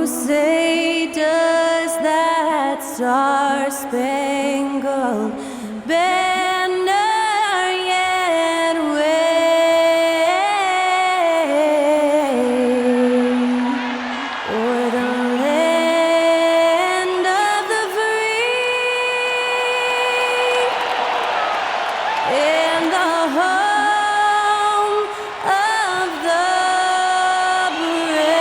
say, does that star-spangled banner yet wave o'er the land of the free and the home of the brave?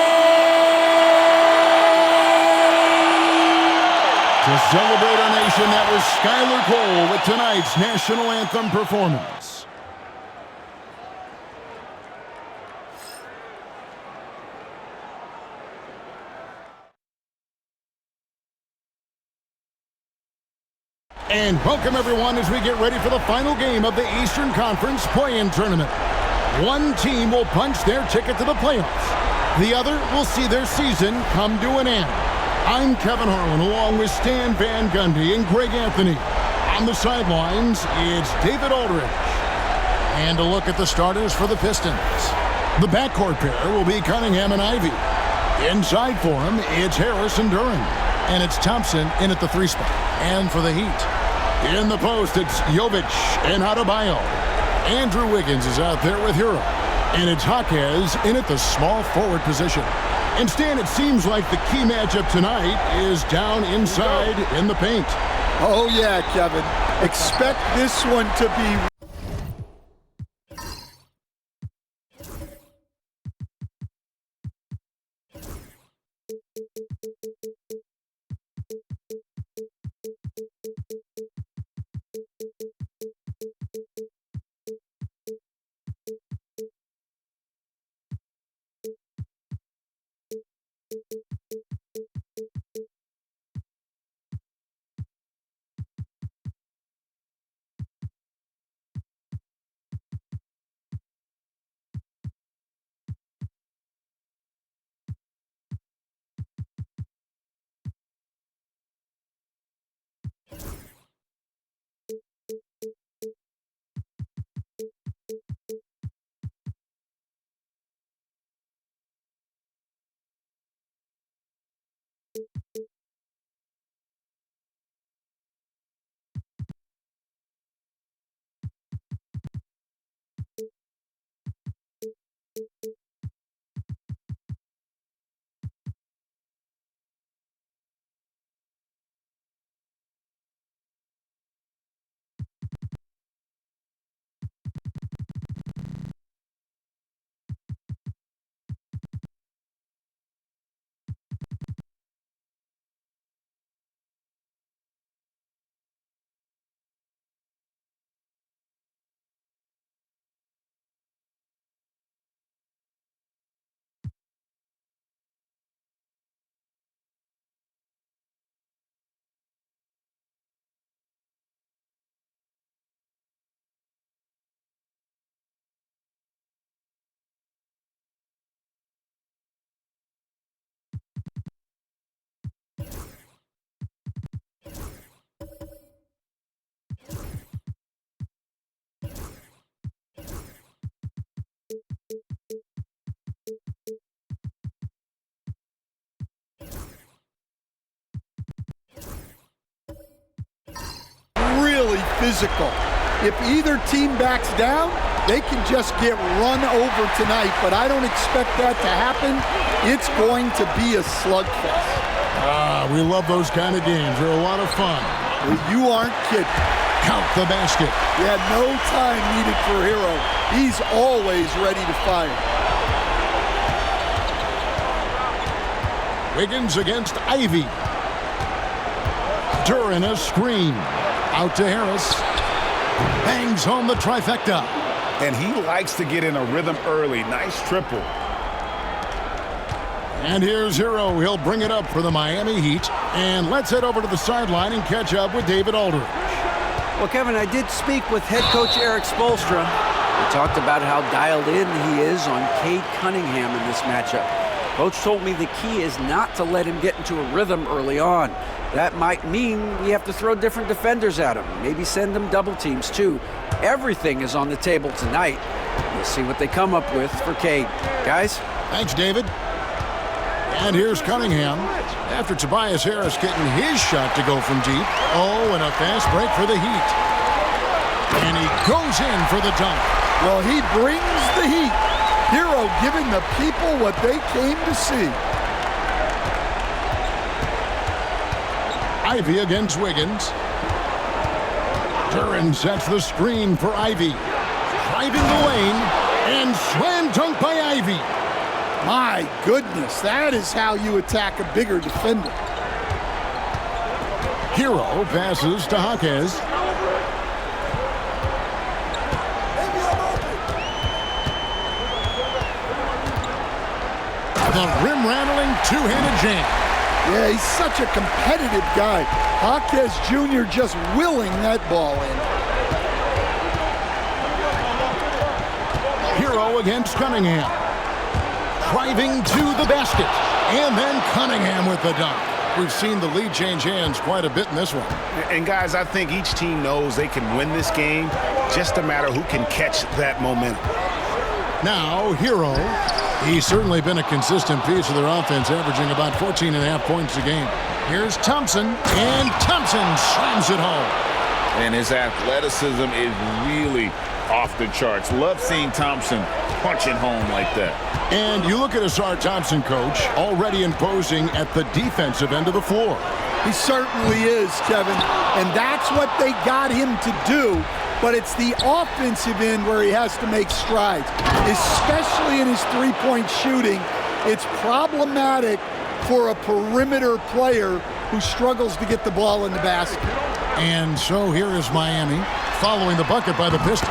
To celebrate our nation, that was Skylar Cole with tonight's national anthem performance. And welcome everyone as we get ready for the final game of the Eastern Conference play-in tournament. One team will punch their ticket to the playoffs. The other will see their season come to an end. I'm Kevin Harlan along with Stan Van Gundy and Greg Anthony. On the sidelines, it's David Aldridge. And a look at the starters for the Pistons. The backcourt pair will be Cunningham and Ivy. Inside for him, it's Harris and Duran. And it's Thompson in at the 3 spot. And for the Heat, in the post, it's Jovic and Adebayo. Andrew Wiggins is out there with Hero. And it's Jaquez in at the small forward position. And Stan, it seems like the key matchup tonight is down inside in the paint. Oh yeah, Kevin. Expect this one to be really physical. If either team backs down, they can just get run over tonight, but I don't expect that to happen. It's going to be a slugfest. We love those kind of games. They're a lot of fun. Well, you aren't kidding. Count the basket. Yeah, no time needed for Hero. He's always ready to fire. Wiggins against Ivy. Duran a screen. Out to Harris. Bangs home the trifecta. And he likes to get in a rhythm early. Nice triple. And here's Hero. He'll bring it up for the Miami Heat. And let's head over to the sideline and catch up with David Aldridge. Well, Kevin, I did speak with head coach Eric Spoelstra. We talked about how dialed in he is on Cade Cunningham in this matchup. Coach told me the key is not to let him get into a rhythm early on. That might mean we have to throw different defenders at him, maybe send them double teams too. Everything is on the table tonight. We'll see what they come up with for Cade. Guys? Thanks, David. And here's Cunningham. After Tobias Harris getting his shot to go from deep. Oh, and a fast break for the Heat. And he goes in for the dunk. Well, he brings the heat. Hero giving the people what they came to see. Ivy against Wiggins. Duran sets the screen for Ivy. Driving the lane and slam dunk by Ivy. My goodness, that is how you attack a bigger defender. Hero passes to Jaquez. The rim-rattling two-handed jam. Yeah, he's such a competitive guy. Jaquez Jr. just willing that ball in. Hero against Cunningham. Driving to the basket. And then Cunningham with the dunk. We've seen the lead change hands quite a bit in this one. And guys, I think each team knows they can win this game. Just a matter who can catch that momentum. Now, Hero. He's certainly been a consistent piece of their offense, averaging about 14.5 points a game. Here's Thompson, and Thompson slams it home. And his athleticism is really off the charts. Love seeing Thompson punching home like that. And you look at Asar Thompson, coach, already imposing at the defensive end of the floor. He certainly is, Kevin, and that's what they got him to do. But it's the offensive end where he has to make strides, especially in his three-point shooting. It's problematic for a perimeter player who struggles to get the ball in the basket. And so here is Miami following the bucket by the Pistons.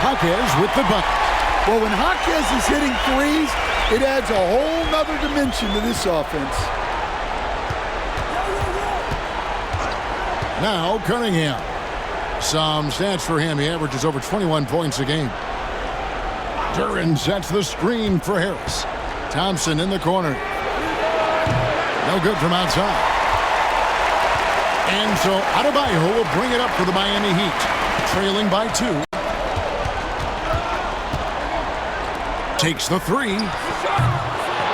Jaquez with the bucket. Well, when Jaquez is hitting threes, it adds a whole nother dimension to this offense. Now Cunningham. Some stats for him. He averages over 21 points a game. Duran sets the screen for Harris. Thompson in the corner. No good from outside. And so Adebayo will bring it up for the Miami Heat. Trailing by 2. Takes the 3.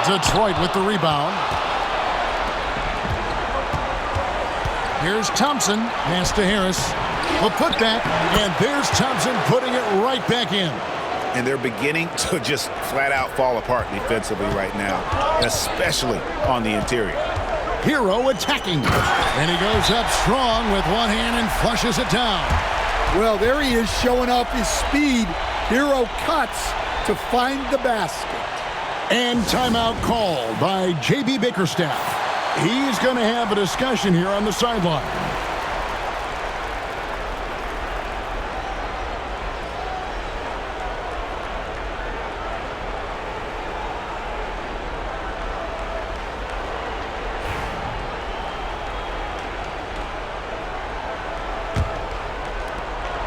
Detroit with the rebound. Here's Thompson. Pass to Harris. The putback, and there's Thompson putting it right back in. And they're beginning to just flat out fall apart defensively right now, especially on the interior. Hero attacking. And he goes up strong with one hand and flushes it down. Well, there he is showing off his speed. Hero cuts to find the basket. And timeout called by J.B. Bickerstaff. He's going to have a discussion here on the sideline.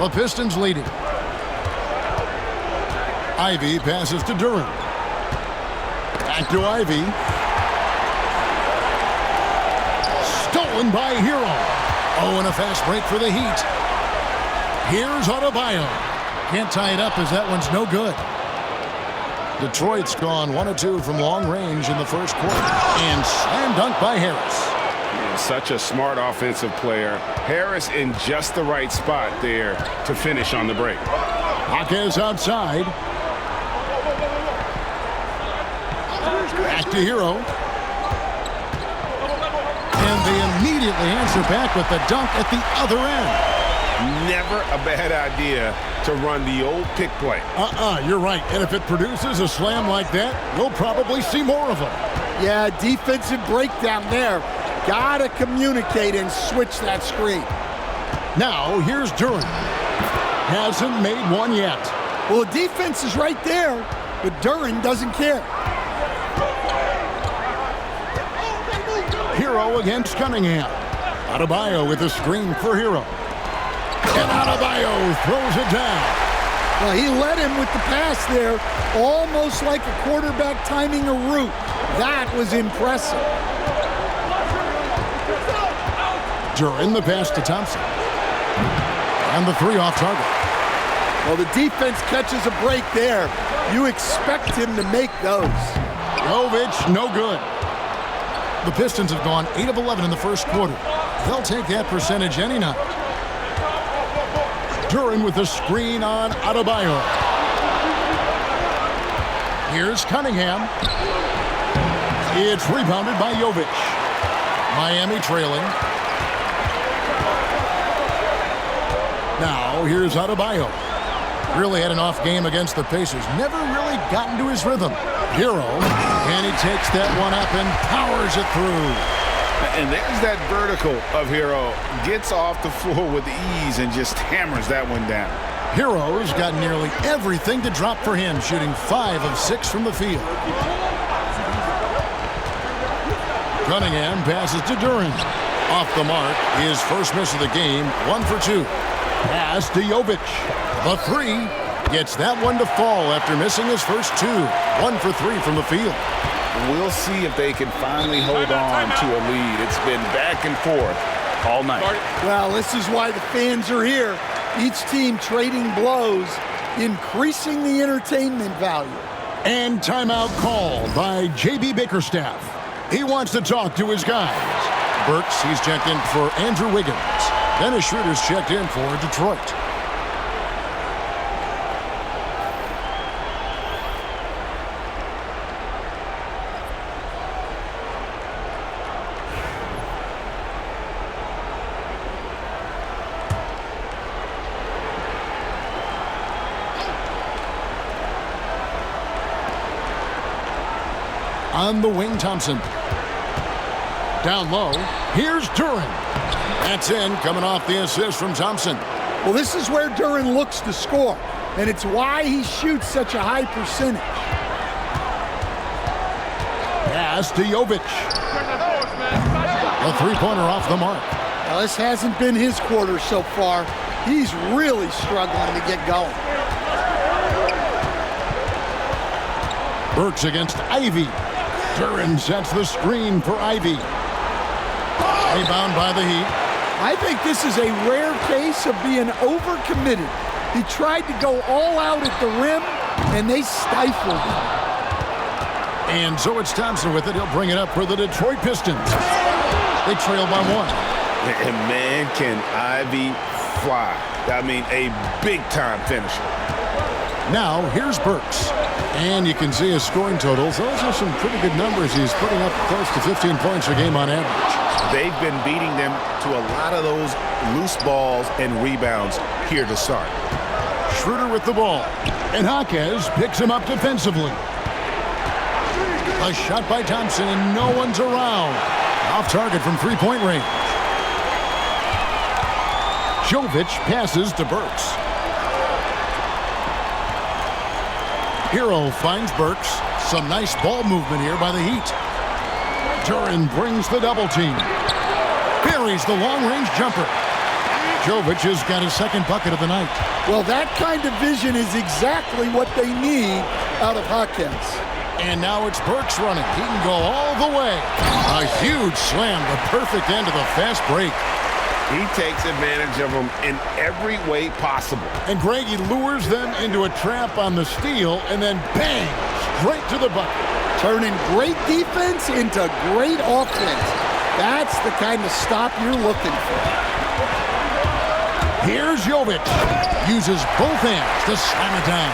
The Pistons leading. Ivy passes to Duran. Back to Ivy. Stolen by Hero. Oh, and a fast break for the Heat. Here's Adebayo. Can't tie it up as that one's no good. Detroit's gone 1 of 2 from long range in the first quarter. And slam dunk by Harris. Such a smart offensive player. Harris in just the right spot there to finish on the break. Jaquez outside. Back to Hero. And they immediately answer back with the dunk at the other end. Never a bad idea to run the old pick play. You're right. And if it produces a slam like that, we'll probably see more of them. Yeah, defensive breakdown there. Gotta communicate and switch that screen. Now, here's Duran. Hasn't made one yet. Well, the defense is right there, but Duran doesn't care. Hero against Cunningham. Adebayo with a screen for Hero. And Adebayo throws it down. Well, he led him with the pass there, almost like a quarterback timing a route. That was impressive. Duran the pass to Thompson. And the 3 off target. Well, the defense catches a break there. You expect him to make those. Jovic, no good. The Pistons have gone 8 of 11 in the first quarter. They'll take that percentage any night. Duran with the screen on Adebayo. Here's Cunningham. It's rebounded by Jovic. Miami trailing. Now here's Adebayo. Really had an off game against the Pacers. Never really gotten to his rhythm. Hero, and he takes that one up and powers it through. And there's that vertical of Hero. Gets off the floor with ease and just hammers that one down. Hero's got nearly everything to drop for him, shooting 5 of 6 from the field. Cunningham passes to Duran. Off the mark, his first miss of the game, 1 for 2. Pass to Jovic. The 3 gets that one to fall after missing his first 2. 1 for 3 from the field. We'll see if they can finally hold on to a lead. It's been back and forth all night. Well, this is why the fans are here. Each team trading blows, increasing the entertainment value. And timeout called by J.B. Bickerstaff. He wants to talk to his guys. Burks, he's checked in for Andrew Wiggins. Dennis Schroeder's checked in for Detroit. On the wing, Thompson. Down low, here's Duran. That's in, coming off the assist from Thompson. Well, this is where Duran looks to score, and it's why he shoots such a high percentage. Pass to Jovic. A three-pointer off the mark. Now, this hasn't been his quarter so far. He's really struggling to get going. Burks against Ivy. Duran sets the screen for Ivy. Rebound by the Heat. I think this is a rare case of being overcommitted. He tried to go all out at the rim, and they stifled him. And so it's Thompson with it. He'll bring it up for the Detroit Pistons. They trail by 1. And man, can Ivy fly. I mean, a big-time finisher. Now, here's Burks. And you can see his scoring totals. Those are some pretty good numbers. He's putting up close to 15 points a game on average. They've been beating them to a lot of those loose balls and rebounds here to start. Schroeder with the ball. And Jaquez picks him up defensively. A shot by Thompson, and no one's around. Off target from three-point range. Jovic passes to Burks. Hero finds Burks. Some nice ball movement here by the Heat. Duran brings the double team. Buries the long-range jumper. Jovic has got his second bucket of the night. Well, that kind of vision is exactly what they need out of Jaquez. And now it's Burks running. He can go all the way. A huge slam, the perfect end of the fast break. He takes advantage of them in every way possible. And Greg, he lures them into a trap on the steal, and then bang, straight to the bucket. Turning great defense into great offense. That's the kind of stop you're looking for. Here's Jovic. Uses both hands to slam it down.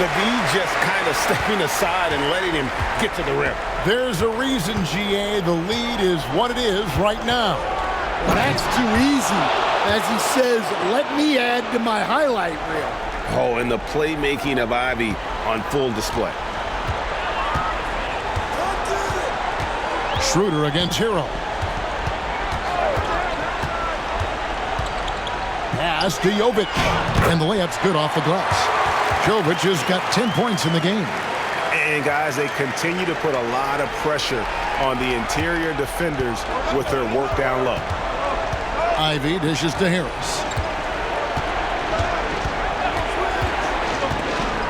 The D just kind of stepping aside and letting him get to the rim. There's a reason, GA, the lead is what it is right now. Well, that's too easy. As he says, let me add to my highlight reel. Oh, and the playmaking of Ivy on full display. Schroeder against Hero. Pass to Jovic. And the layup's good off the glass. Jovic has got 10 points in the game. And, guys, they continue to put a lot of pressure on the interior defenders with their work down low. Ivy dishes to Harris.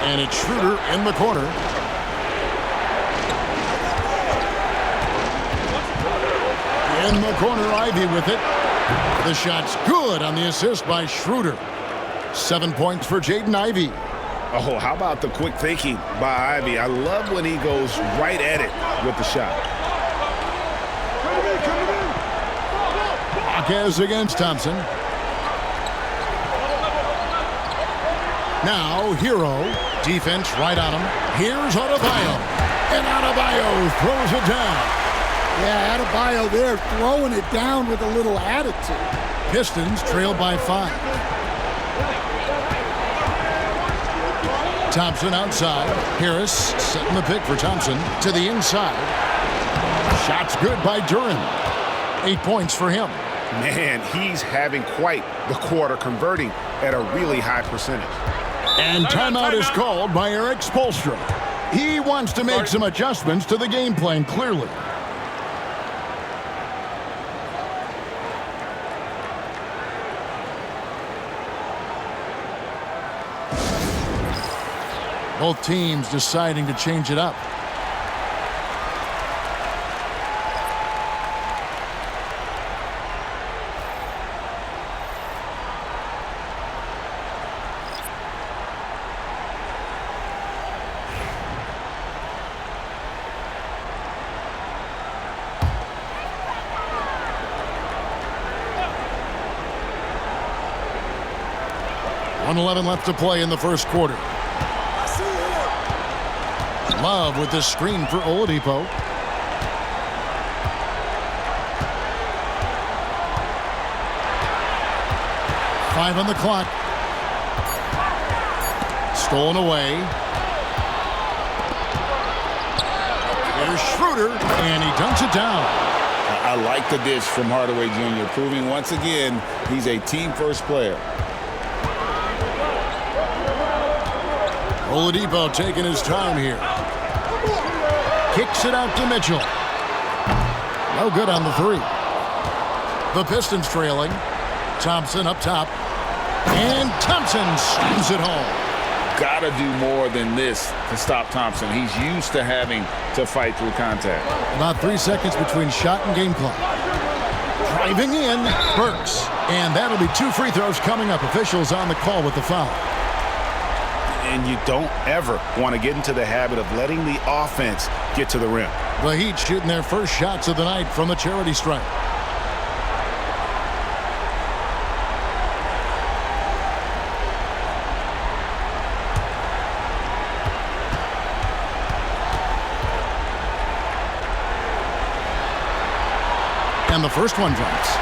And it's Schroeder in the corner. In the corner, Ivy with it. The shot's good on the assist by Schroeder. 7 points for Jaden Ivey. Oh, how about the quick thinking by Ivy? I love when he goes right at it with the shot. Jaquez against Thompson. Now, Hero. Defense right on him. Here's Adebayo. And Adebayo throws it down. Yeah, Adebayo there throwing it down with a little attitude. Pistons trail by 5. Thompson outside. Harris setting the pick for Thompson to the inside. Shot's good by Duren. 8 points for him. Man, he's having quite the quarter, converting at a really high percentage. And timeout is called by Eric Spoelstra. He wants to make some adjustments to the game plan, clearly. Both teams deciding to change it up. .11 left to play in the first quarter. Love with the screen for Oladipo. Five on the clock. Stolen away. Here's Schroeder, and he dunks it down. I like the dish from Hardaway Jr., proving once again he's a team-first player. Oladipo taking his time here. Kicks it out to Mitchell. No good on the 3. The Pistons trailing. Thompson up top. And Thompson slams it home. Gotta do more than this to stop Thompson. He's used to having to fight through contact. About 3 seconds between shot and game clock. Driving in, Burks. And that'll be 2 free throws coming up. Officials on the call with the foul. And you don't ever want to get into the habit of letting the offense get to the rim. The Heat shooting their first shots of the night from the charity stripe. And the first one drops.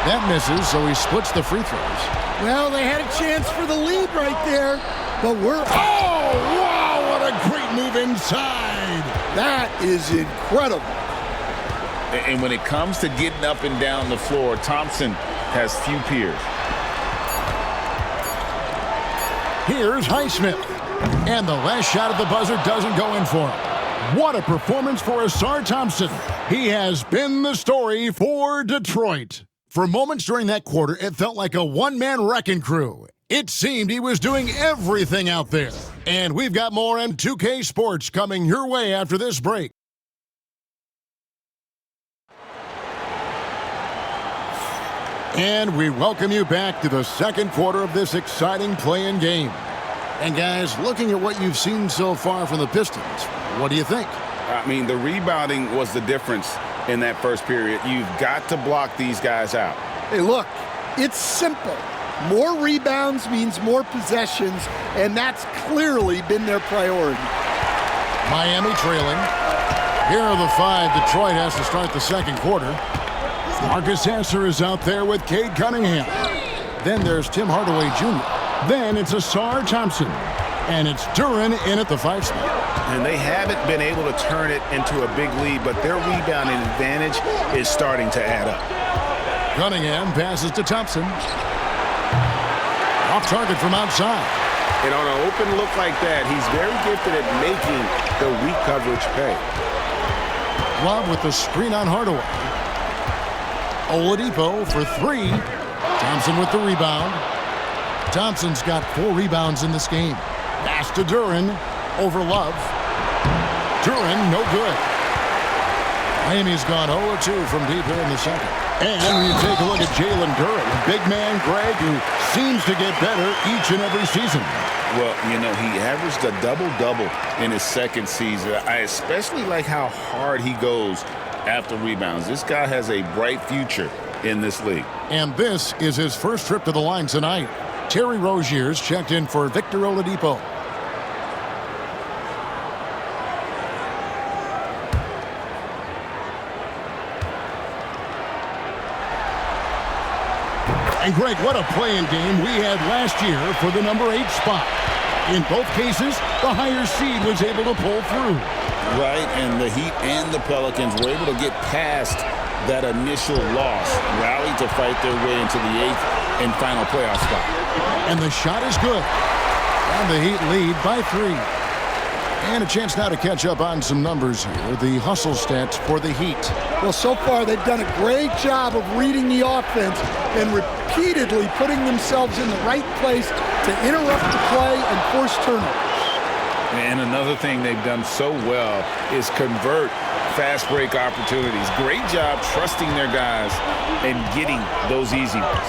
That misses, so he splits the free throws. Well, they had a chance for the lead right there, but we're... Oh, wow, what a great move inside. That is incredible. And when it comes to getting up and down the floor, Thompson has few peers. Here's Highsmith. And the last shot at the buzzer doesn't go in for him. What a performance for Asar Thompson. He has been the story for Detroit. For moments during that quarter, it felt like a one-man wrecking crew. It seemed he was doing everything out there. And we've got more M2K Sports coming your way after this break. And we welcome you back to the second quarter of this exciting play-in game. And guys, looking at what you've seen so far from the Pistons, what do you think? I mean, the rebounding was the difference in that first period. You've got to block these guys out. Hey, look, it's simple. More rebounds means more possessions, and that's clearly been their priority. Miami trailing. Here are the 5 Detroit has to start the second quarter. Marcus Hasser is out there with Cade Cunningham. Then there's Tim Hardaway Jr. Then it's Asar Thompson. And it's Duren in at the 5 spot. And they haven't been able to turn it into a big lead, but their rebounding advantage is starting to add up. Cunningham passes to Thompson. Off target from outside. And on an open look like that, he's very gifted at making the weak coverage pay. Love with the screen on Hardaway. Oladipo for 3. Thompson with the rebound. Thompson's got 4 rebounds in this game. Pass to Duren over Love. Duren, no good. Miami's gone 0-2 from deep here in the second. And when you take a look at Jalen Duren, a big man, Greg, who seems to get better each and every season. Well, you know, he averaged a double-double in his second season. I especially like how hard he goes after rebounds. This guy has a bright future in this league. And this is his first trip to the line tonight. Terry Rozier's checked in for Victor Oladipo. And Greg, what a playing game we had last year for the number 8 spot. In both cases, the higher seed was able to pull through. Right, and the Heat and the Pelicans were able to get past that initial loss, rallied to fight their way into the 8th and final playoff spot. And the shot is good. And the Heat lead by 3. And a chance now to catch up on some numbers here. The hustle stats for the Heat. Well, so far they've done a great job of reading the offense and repeatedly putting themselves in the right place to interrupt the play and force turnovers. And another thing they've done so well is convert fast break opportunities. Great job trusting their guys and getting those easy ones.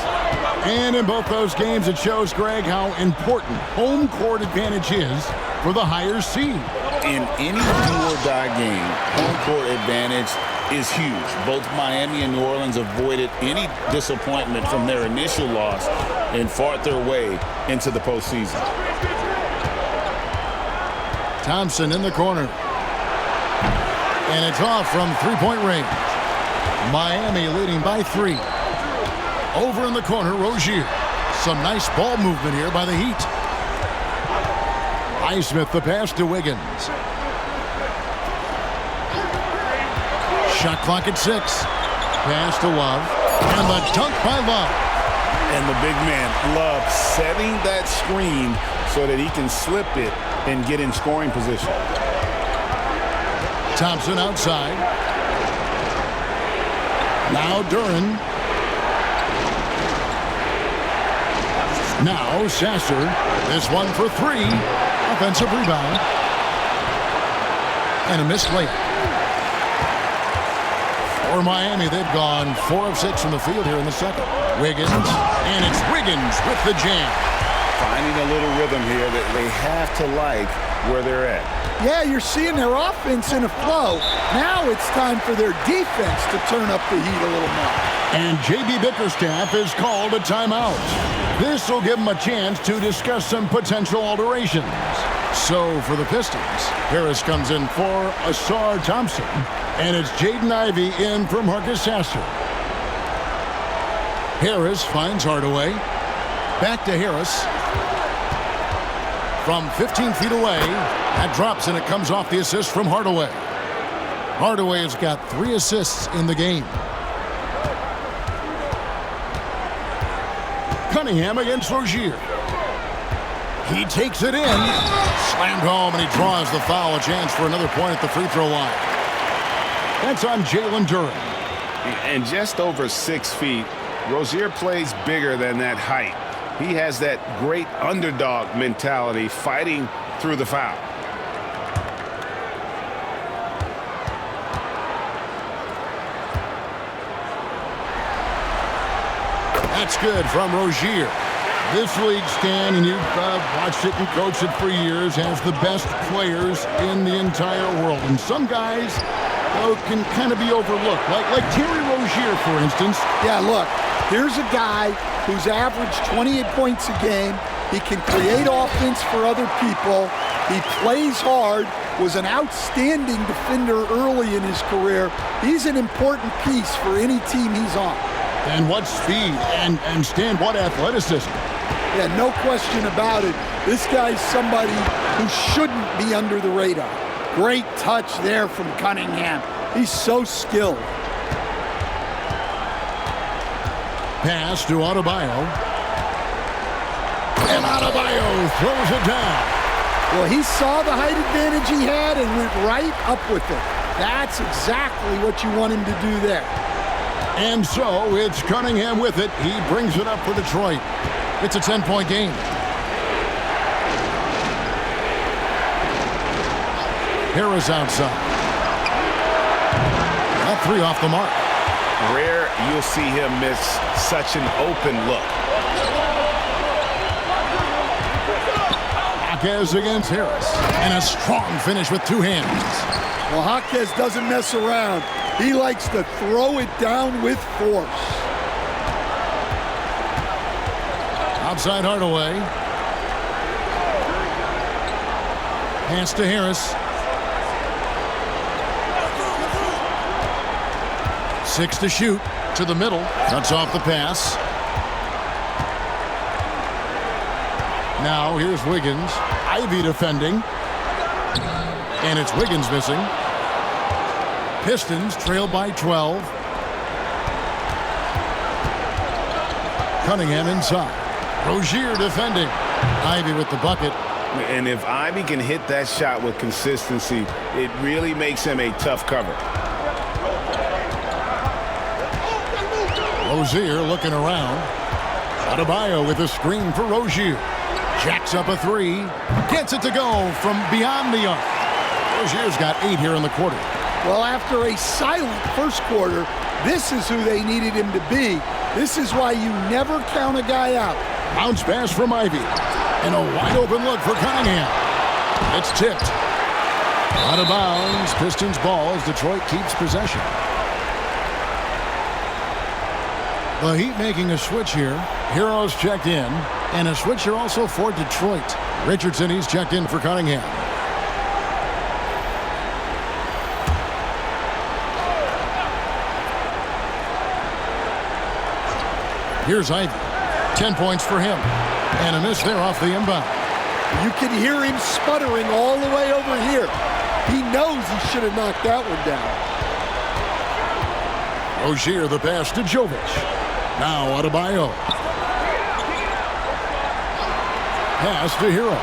And in both those games, it shows, Greg, how important home court advantage is for the higher seed. In any do-or-die game, home court advantage is huge. Both Miami and New Orleans avoided any disappointment from their initial loss and fought their way into the postseason. Thompson in the corner. And it's off from three-point range. Miami leading by 3. Over in the corner, Rozier. Some nice ball movement here by the Heat. Highsmith the pass to Wiggins. Shot clock at 6. Pass to Love. And the dunk by Love. And the big man, Love, setting that screen so that he can slip it and get in scoring position. Thompson outside. Now Duren. Now Sasser. This one for 3. Offensive rebound. And a missed layup. For Miami, they've gone 4 of 6 from the field here in the second. Wiggins. And it's Wiggins with the jam. Finding a little rhythm here that they have to like where they're at. Yeah, you're seeing their offense in a flow. Now it's time for their defense to turn up the heat a little more. And J.B. Bickerstaff has called a timeout. This will give them a chance to discuss some potential alterations. So for the Pistons, Harris comes in for Asar Thompson. And it's Jaden Ivey in for Marcus Sasser. Harris finds Hardaway. Back to Harris. From 15 feet away, that drops and it comes off the assist from Hardaway. Hardaway has got 3 assists in the game. Cunningham against Rozier. He takes it in. Slammed home and he draws the foul. A chance for another point at the free throw line. That's on Jalen Duren. And just over 6 feet, Rozier plays bigger than that height. He has that great underdog mentality, fighting through the foul. That's good from Rozier. This league, Stan, and you've watched it and coached it for years, has the best players in the entire world. And some guys can kind of be overlooked, like Terry Rozier, for instance. Yeah, look, here's a guy who's averaged 28 points a game. He can create offense for other people. He plays hard, was an outstanding defender early in his career. He's an important piece for any team he's on. And what speed, and Stan, what athleticism. Yeah, no question about it. This guy's somebody who shouldn't be under the radar. Great touch there from Cunningham. He's so skilled. Pass to Adebayo. And Adebayo throws it down. Well, he saw the height advantage he had and went right up with it. That's exactly what you want him to do there. And so it's Cunningham with it. He brings it up for Detroit. It's a 10-point game. Harris outside. That 3 off the mark. Rare you'll see him miss such an open look. Jaquez against Harris. And a strong finish with two hands. Well, Jaquez doesn't mess around. He likes to throw it down with force. Outside Hardaway. Pass to Harris. 6 to shoot. To the middle. Cuts off the pass. Now here's Wiggins. Ivy defending. And it's Wiggins missing. Pistons trail by 12. Cunningham inside. Rozier defending. Ivy with the bucket. And if Ivy can hit that shot with consistency, it really makes him a tough cover. Rozier looking around. Adebayo with a screen for Rozier. Jacks up a three. Gets it to go from beyond the arc. Rozier's got 8 here in the quarter. Well, after a silent first quarter, this is who they needed him to be. This is why you never count a guy out. Bounce pass from Ivy. And a wide open look for Cunningham. It's tipped. Out of bounds. Pistons ball as Detroit keeps possession. The Heat making a switch here. Heroes checked in. And a switch here also for Detroit. Richardson, he's checked in for Cunningham. Here's Ivy. 10 points for him. And a miss there off the inbound. You can hear him sputtering all the way over here. He knows he should have knocked that one down. Rozier the pass to Jovic. Now Adebayo. Pass to Hero.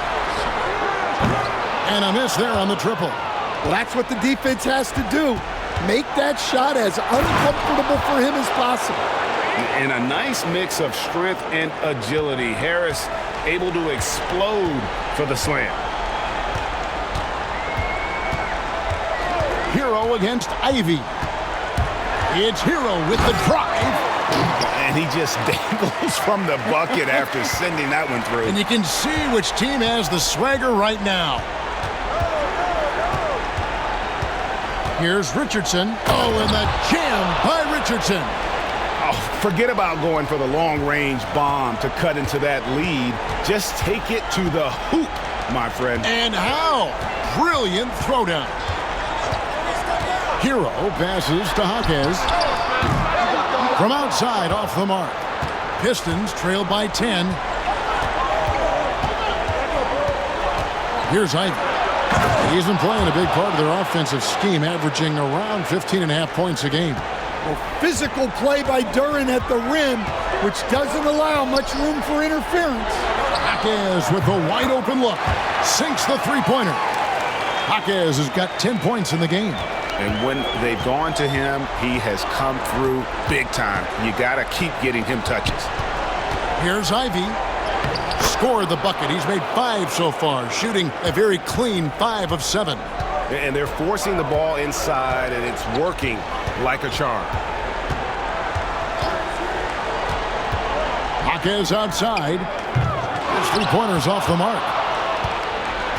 And a miss there on the triple. Well, that's what the defense has to do. Make that shot as uncomfortable for him as possible. And a nice mix of strength and agility. Harris able to explode for the slam. Hero against Ivy. It's Hero with the drive. And he just dangles from the bucket after sending that one through. And you can see which team has the swagger right now. Here's Richardson. Oh, and the jam by Richardson. Oh, forget about going for the long-range bomb to cut into that lead. Just take it to the hoop, my friend. And how? Brilliant throwdown. Hero passes to Jaquez. From outside off the mark. Pistons trail by 10. Here's Ivy. He's been playing a big part of their offensive scheme, averaging around 15.5 points a game. Well, physical play by Duran at the rim, which doesn't allow much room for interference. Jaquez with a wide open look. Sinks the three-pointer. Jaquez has got 10 points in the game. And when they've gone to him, he has come through big time. You got to keep getting him touches. Here's Ivy. Scored the bucket. He's made 5 so far, shooting a very clean 5 of 7. And they're forcing the ball inside, and it's working like a charm. Jaquez outside. His three-pointer's off the mark.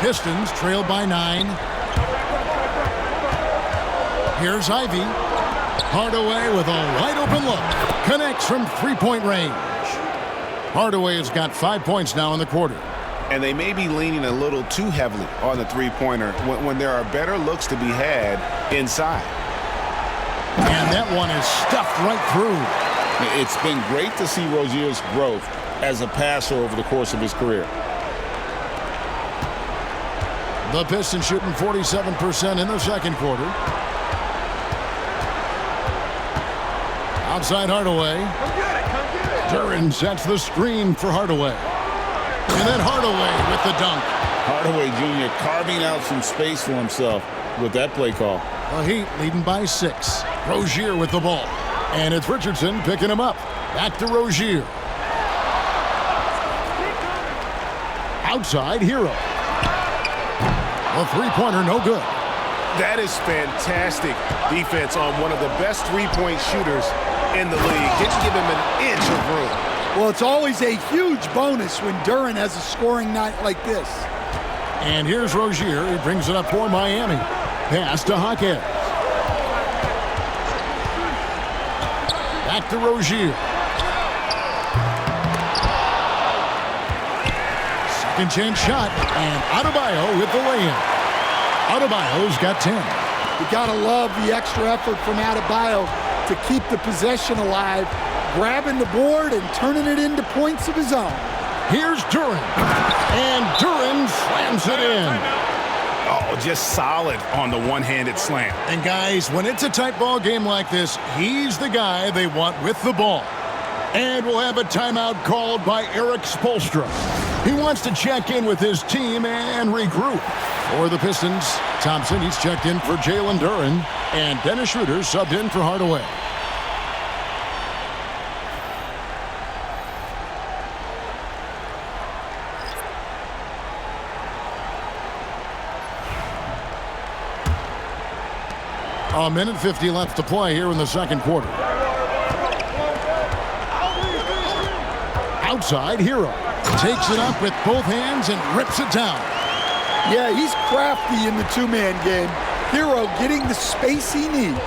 Pistons trail by 9. Here's Ivy. Hardaway with a wide open look. Connects from three-point range. Hardaway has got 5 points now in the quarter. And they may be leaning a little too heavily on the three-pointer when there are better looks to be had inside. And that one is stuffed right through. It's been great to see Rozier's growth as a passer over the course of his career. The Pistons shooting 47% in the second quarter. Outside Hardaway. Duran sets the screen for Hardaway. And then Hardaway with the dunk. Hardaway Jr. carving out some space for himself with that play call. The Heat leading by 6. Rozier with the ball. And it's Richardson picking him up. Back to Rozier. Outside Hero. A three-pointer, no good. That is fantastic defense on one of the best three-point shooters in the league. Didn't give him an inch of room. Well, it's always a huge bonus when Duren has a scoring night like this. And here's Rozier. He brings it up for Miami. Pass to Hawkins. Back to Rozier. Second chance shot. And Adebayo with the lay-in. Adebayo's got 10. You got to love the extra effort from Adebayo to keep the possession alive, grabbing the board and turning it into points of his own. Here's Duren. And Duren slams it in. Oh, just solid on the one-handed slam. And guys, when it's a tight ball game like this, he's the guy they want with the ball. And we'll have a timeout called by Eric Spoelstra. He wants to check in with his team and regroup. For the Pistons, Thompson, he's checked in for Jalen Duren. And Dennis Schroeder subbed in for Hardaway. A minute 50 left to play here in the second quarter. Outside, Hero takes it up with both hands and rips it down. Yeah, he's crafty in the two-man game. Hero getting the space he needs.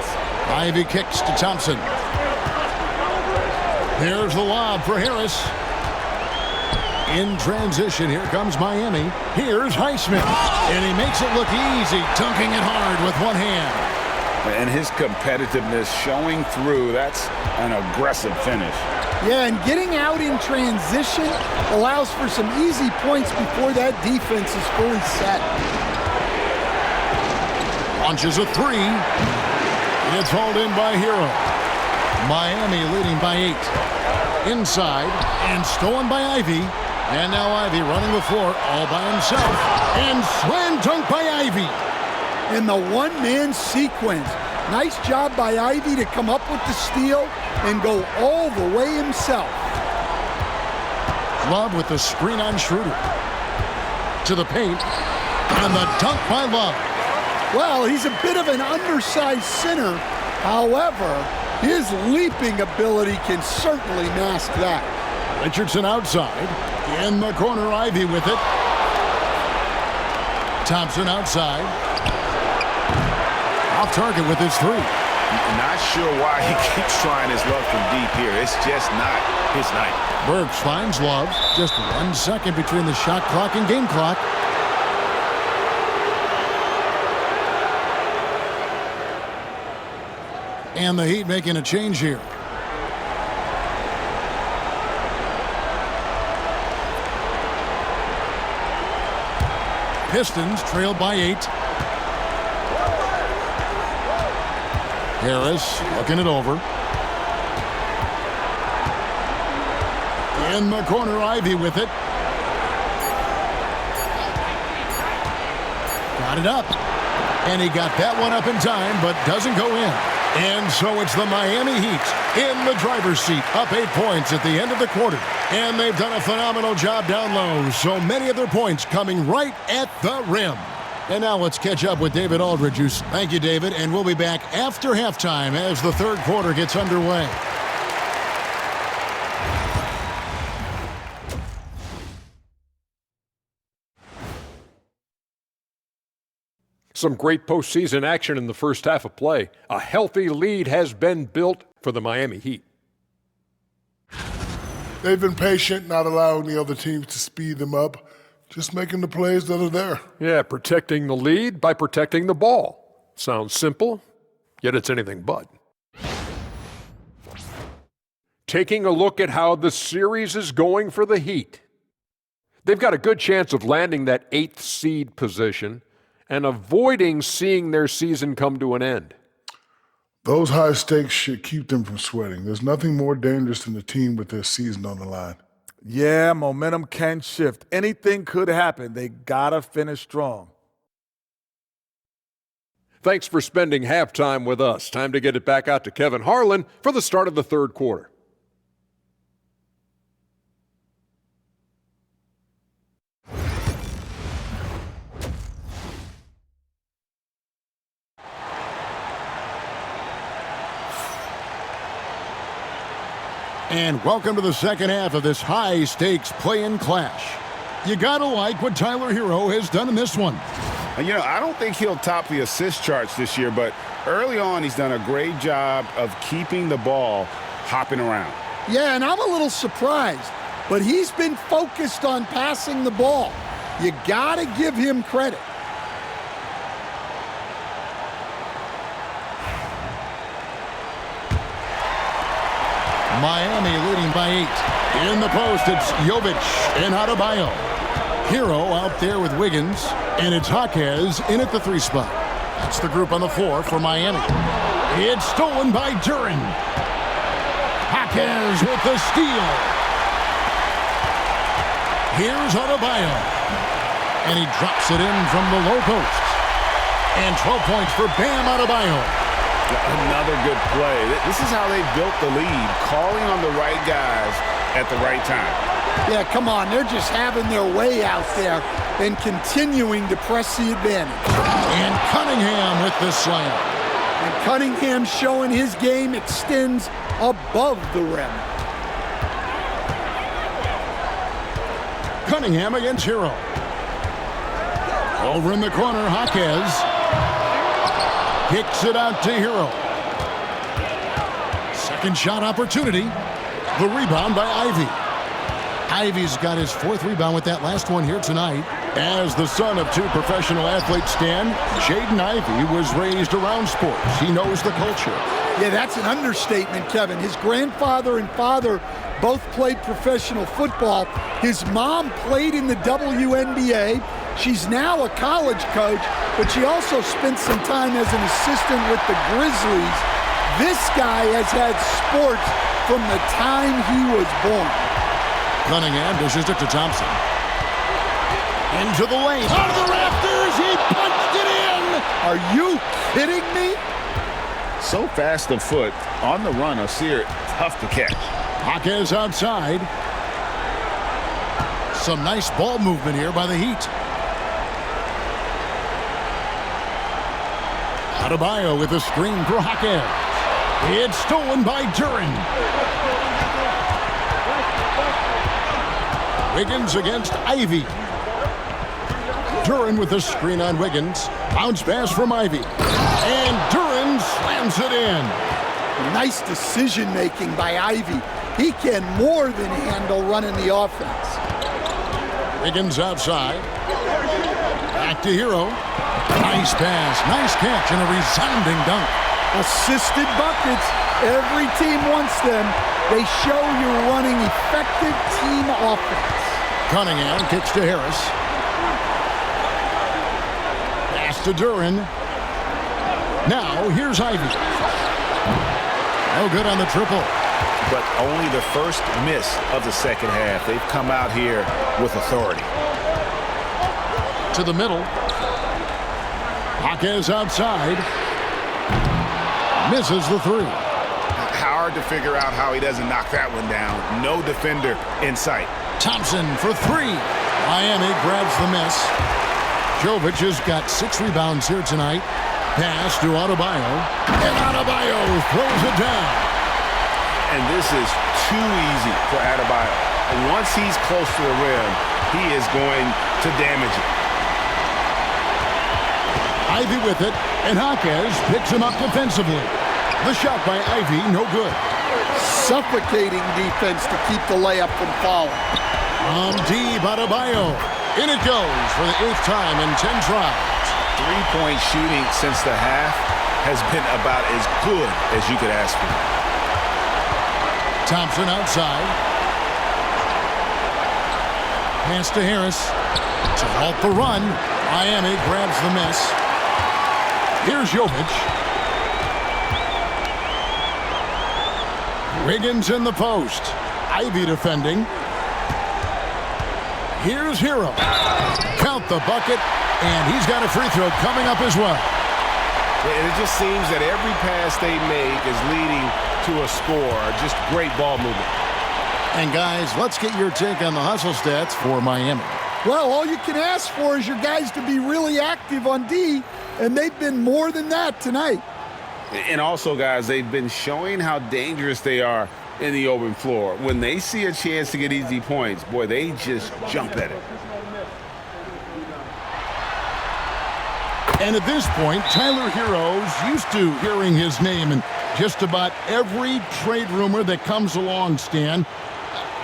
Ivy kicks to Thompson. There's the lob for Harris. In transition, here comes Miami. Here's Highsmith. And he makes it look easy, dunking it hard with one hand. And his competitiveness showing through. That's an aggressive finish. Yeah, and getting out in transition allows for some easy points before that defense is fully set. Launches a three. It's hauled in by Hero. Miami leading by 8. Inside and stolen by Ivy. And now Ivy running the floor all by himself. And slam dunk by Ivy. In the one-man sequence. Nice job by Ivy to come up with the steal and go all the way himself. Love with the screen on Schroeder. To the paint. And the dunk by Love. Well, he's a bit of an undersized center. However, his leaping ability can certainly mask that. Richardson outside. In the corner, Ivy with it. Thompson outside. Off target with his three. Not sure why he keeps trying his luck from deep here. It's just not his night. Burks finds Love. Just 1 second between the shot clock and game clock. And the Heat making a change here. Pistons trail by 8. Harris looking it over. In the corner, Ivy with it. Got it up. And he got that one up in time, but doesn't go in. And so it's the Miami Heat in the driver's seat, up 8 points at the end of the quarter. And they've done a phenomenal job down low. So many of their points coming right at the rim. And now let's catch up with David Aldridge. Thank you, David. And we'll be back after halftime as the third quarter gets underway. Some great postseason action in the first half of play. A healthy lead has been built for the Miami Heat. They've been patient, not allowing the other teams to speed them up, just making the plays that are there. Yeah, protecting the lead by protecting the ball. Sounds simple, yet it's anything but. Taking a look at how the series is going for the Heat. They've got a good chance of landing that 8th seed position and avoiding seeing their season come to an end. Those high stakes should keep them from sweating. There's nothing more dangerous than a team with their season on the line. Yeah, momentum can shift. Anything could happen. They gotta finish strong. Thanks for spending halftime with us. Time to get it back out to Kevin Harlan for the start of the third quarter. And welcome to the second half of this high-stakes play-in clash. You gotta like what Tyler Hero has done in this one. And, I don't think he'll top the assist charts this year, but early on he's done a great job of keeping the ball hopping around. Yeah, and I'm a little surprised, but he's been focused on passing the ball. You gotta give him credit. Miami leading by 8. In the post, it's Jovic and Adebayo. Hero out there with Wiggins, and it's Jaquez in at the 3 spot. That's the group on the floor for Miami. It's stolen by Duren. Jaquez with the steal. Here's Adebayo, and he drops it in from the low post. And 12 points for Bam Adebayo. Another good play. This is how they built the lead, calling on the right guys at the right time. Yeah, come on. They're just having their way out there and continuing to press the advantage. And Cunningham with the slam. And Cunningham showing his game extends above the rim. Cunningham against Hero. Over in the corner, Jaquez. Kicks it out to Hero. Second shot opportunity. The rebound by Ivy. Ivy's got his 4th rebound with that last one here tonight. As the son of 2 professional athletes, Stan, Jaden Ivey was raised around sports. He knows the culture. Yeah, that's an understatement, Kevin. His grandfather and father both played professional football. His mom played in the WNBA. She's now a college coach, but she also spent some time as an assistant with the Grizzlies. This guy has had sports from the time he was born. Cunningham dishes it to Thompson. Into the lane. Out of the rafters. He punched it in. Are you kidding me? So fast of foot, on the run, Osir, tough to catch. Jaquez outside. Some nice ball movement here by the Heat. Adebayo with a screen for Jaquez. It's stolen by Duren. Wiggins against Ivy. Duren with a screen on Wiggins. Bounce pass from Ivy. And Duren slams it in. Nice decision-making by Ivy. He can more than handle running the offense. Wiggins outside. Back to Hero. Nice pass, nice catch, and a resounding dunk. Assisted buckets. Every team wants them. They show you're running effective team offense. Cunningham kicks to Harris. Pass to Duren. Now, here's Ivy. No good on the triple. But only the first miss of the second half. They've come out here with authority. To the middle. Jaquez outside. Misses the 3. Hard to figure out how he doesn't knock that one down. No defender in sight. Thompson for 3. Miami grabs the miss. Jovic has got 6 rebounds here tonight. Pass to Adebayo. And Adebayo throws it down. And this is too easy for Adebayo. Once he's close to the rim, he is going to damage it. Ivy with it, and Jaquez picks him up defensively. The shot by Ivy, no good. Suffocating defense to keep the layup from falling. From deep, Adebayo. In it goes for the 8th time in 10 tries. 3-point shooting since the half has been about as good as you could ask for. Thompson outside. Pass to Harris. To halt the run. Miami grabs the miss. Here's Jovic. Wiggins in the post. Ivy defending. Here's Hero. Count the bucket, and he's got a free throw coming up as well. And it just seems that every pass they make is leading to a score. Just great ball movement. And guys, let's get your take on the hustle stats for Miami. Well, all you can ask for is your guys to be really active on D, and they've been more than that tonight. And also, guys, they've been showing how dangerous they are in the open floor. When they see a chance to get easy points, boy, they just jump at it. And at this point, Tyler Herro's used to hearing his name in just about every trade rumor that comes along, Stan.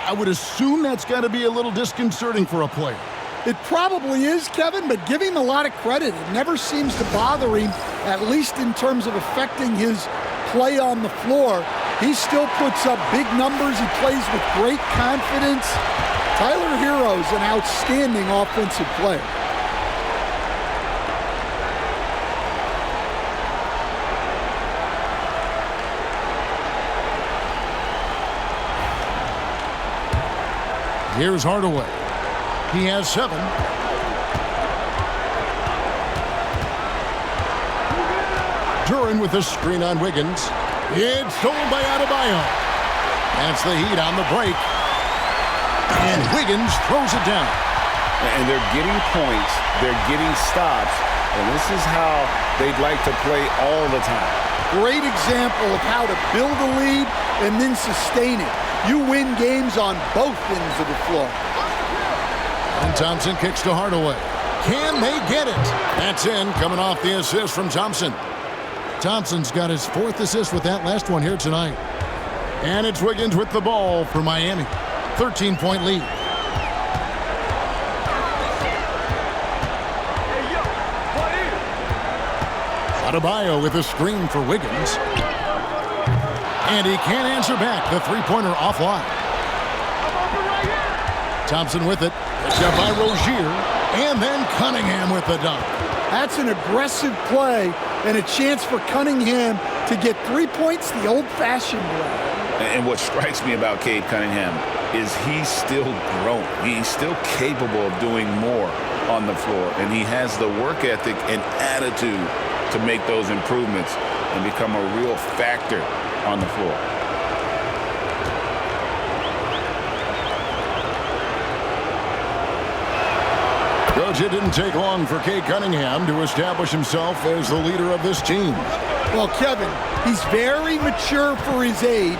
I would assume that's got to be a little disconcerting for a player. It probably is, Kevin, but give him a lot of credit. It never seems to bother him, at least in terms of affecting his play on the floor. He still puts up big numbers. He plays with great confidence. Tyler Herro's an outstanding offensive player. Here's Hardaway. He has 7. Duran with the screen on Wiggins. It's stolen by Adebayo. That's the Heat on the break. And Wiggins throws it down. And they're getting points. They're getting stops. And this is how they'd like to play all the time. Great example of how to build a lead and then sustain it. You win games on both ends of the floor. And Thompson kicks to Hardaway. Can they get it? That's in, coming off the assist from Thompson. Thompson's got his 4th assist with that last one here tonight. And it's Wiggins with the ball for Miami. 13-point lead. Adebayo with a screen for Wiggins. And he can't answer back. The three-pointer offline. Thompson with it. Picked up by Rozier. And then Cunningham with the dunk. That's an aggressive play and a chance for Cunningham to get 3 points the old-fashioned way. And what strikes me about Cade Cunningham is he's still growing. He's still capable of doing more on the floor. And he has the work ethic and attitude to make those improvements and become a real factor on the floor. Coach, it didn't take long for Cade Cunningham to establish himself as the leader of this team. Well, Kevin, he's very mature for his age.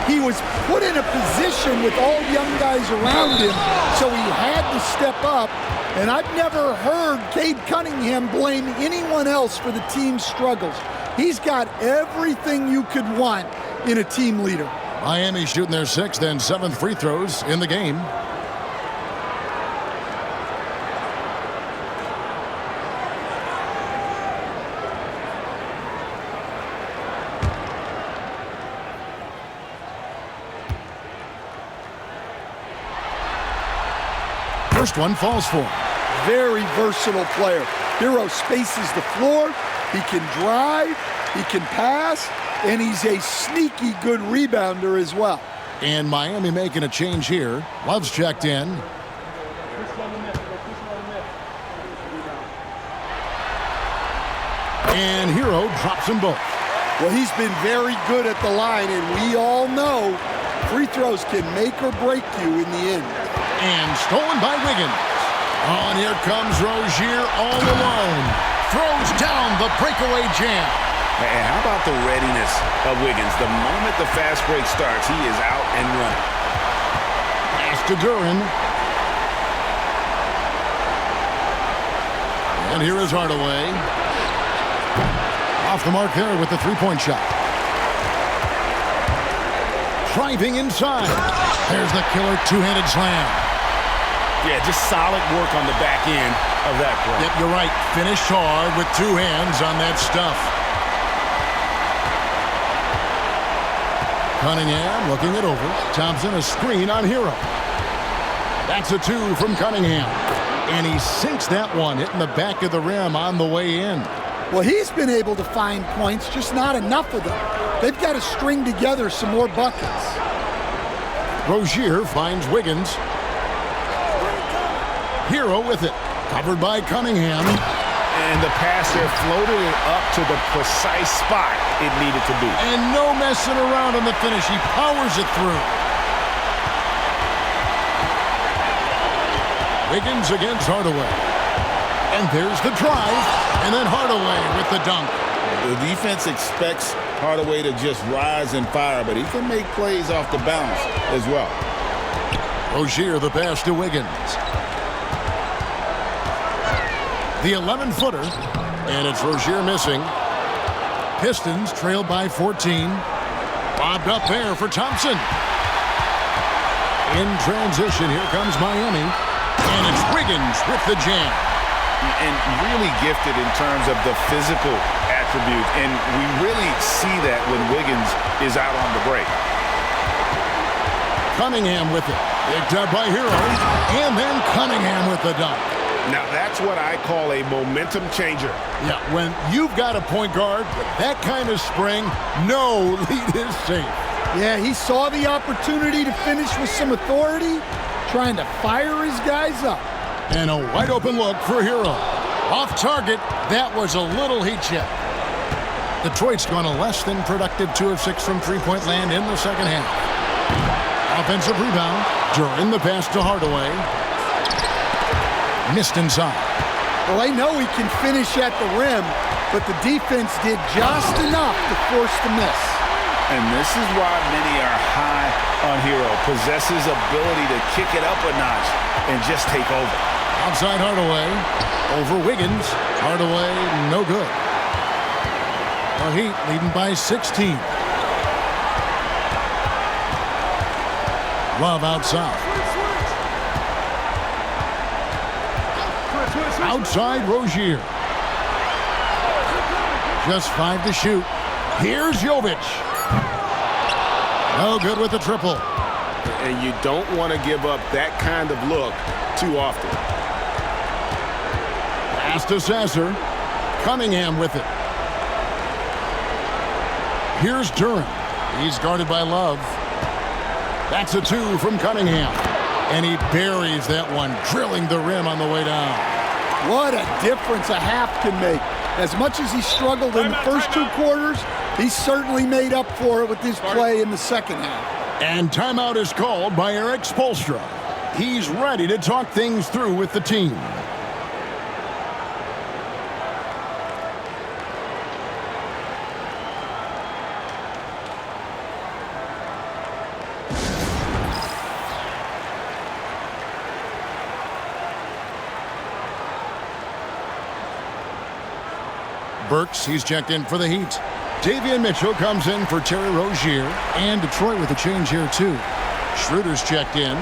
He was put in a position with all young guys around him, so he had to step up. And I've never heard Cade Cunningham blame anyone else for the team's struggles. He's got everything you could want in a team leader. Miami shooting their 6th and 7th free throws in the game. First one falls for him. Very versatile player. Herro spaces the floor. He can drive. He can pass. And he's a sneaky good rebounder as well. And Miami making a change here. Love's checked in. And Herro drops them both. Well, he's been very good at the line, and we all know free throws can make or break you in the end. And stolen by Wiggins. Oh, and here comes Rozier all alone. Throws down the breakaway jam. And how about the readiness of Wiggins? The moment the fast break starts, he is out and running. Pass to Duran. And here is Hardaway. Off the mark there with the three-point shot. Driving inside. There's the killer two-handed slam. Yeah, just solid work on the back end of that play. Yep, you're right. Finished hard with 2 hands on that stuff. Cunningham looking it over. Thompson a screen on Herro. That's a 2 from Cunningham. And he sinks that one, hitting the back of the rim on the way in. Well, he's been able to find points, just not enough of them. They've got to string together some more buckets. Rozier finds Wiggins. Herro with it. Covered by Cunningham. And the pass there floated it up to the precise spot it needed to be. And no messing around on the finish. He powers it through. Wiggins against Hardaway. And there's the drive. And then Hardaway with the dunk. The defense expects Hardaway to just rise and fire, but he can make plays off the bounce as well. Rozier, the pass to Wiggins. The 11-footer, and it's Rozier missing. Pistons trailed by 14. Bobbed up there for Thompson. In transition, here comes Miami. And it's Wiggins with the jam. And really gifted in terms of the physical attribute. And we really see that when Wiggins is out on the break. Cunningham with it. Picked up by Hero. And then Cunningham with the dunk. Now that's what I call a momentum changer. Yeah, when you've got a point guard with that kind of spring, no lead is safe. Yeah, he saw the opportunity to finish with some authority, trying to fire his guys up. And a wide open look for Hero. Off target, that was a little heat check. Detroit's gone a less than productive 2 of 6 from three-point land in the second half. Offensive rebound, during the pass to Hardaway. Missed inside. Well, they know he can finish at the rim, but the defense did just enough to force the miss. And this is why many are high on Hero. Possesses ability to kick it up a notch and just take over. Outside Hardaway. Over Wiggins. Hardaway, no good. The Heat leading by 16. Love outside. Outside Rozier. Just 5 to shoot. Here's Jovic. No good with the triple. And you don't want to give up that kind of look too often. Pass to Sasser. Cunningham with it. Here's Duran. He's guarded by Love. That's a 2 from Cunningham. And he buries that one, drilling the rim on the way down. What a difference a half can make. As much as he struggled in the first 2 quarters, he certainly made up for it with his play in the second half. And timeout is called by Eric Spoelstra. He's ready to talk things through with the team. Burks, he's checked in for the Heat. Davion Mitchell comes in for Terry Rozier. And Detroit with a change here, too. Schroeder's checked in.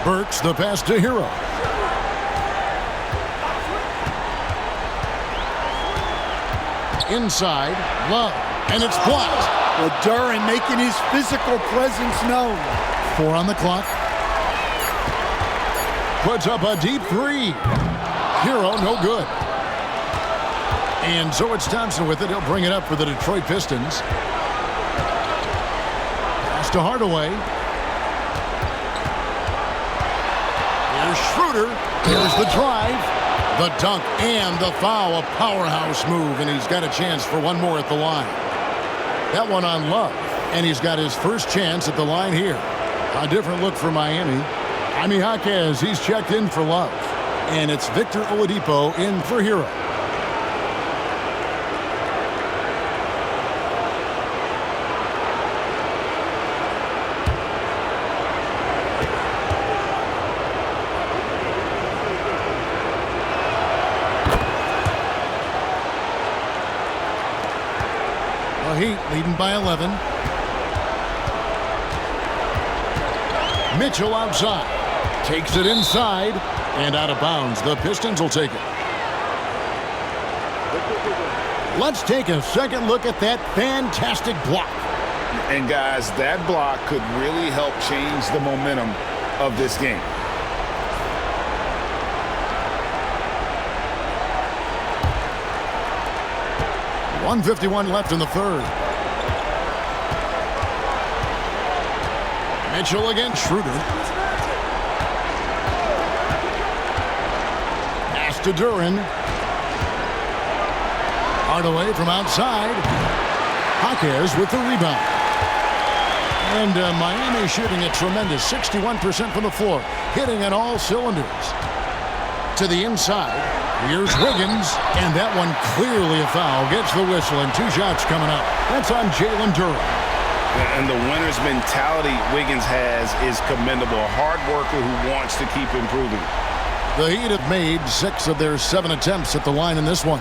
Burks, the pass to Hero. Inside, Love, and it's blocked. Well, Duran making his physical presence known. 4 on the clock. Puts up a deep 3. Hero, no good. And so it's Thompson with it. He'll bring it up for the Detroit Pistons. Pass to Hardaway. Here's Schroeder. Here's the drive. The dunk and the foul, a powerhouse move, and he's got a chance for one more at the line. That one on Love, and he's got his first chance at the line here. A different look for Miami. Jaime Jaquez, he's checked in for Love, and it's Victor Oladipo in for Hero. Heat leading by 11. Mitchell outside. Takes it inside and out of bounds. The Pistons will take it. Let's take a second look at that fantastic block. And guys, that block could really help change the momentum of this game. .151 left in the third. Mitchell against Schroeder. Pass to Duran. Hardaway from outside. Jaquez with the rebound. And Miami shooting a tremendous 61% from the floor, hitting on all cylinders. To the inside, here's Wiggins, and that one clearly a foul. Gets the whistle, and 2 shots coming up. That's on Jalen Duran. And the winner's mentality Wiggins has is commendable. A hard worker who wants to keep improving. The Heat have made 6 of their 7 attempts at the line in this one.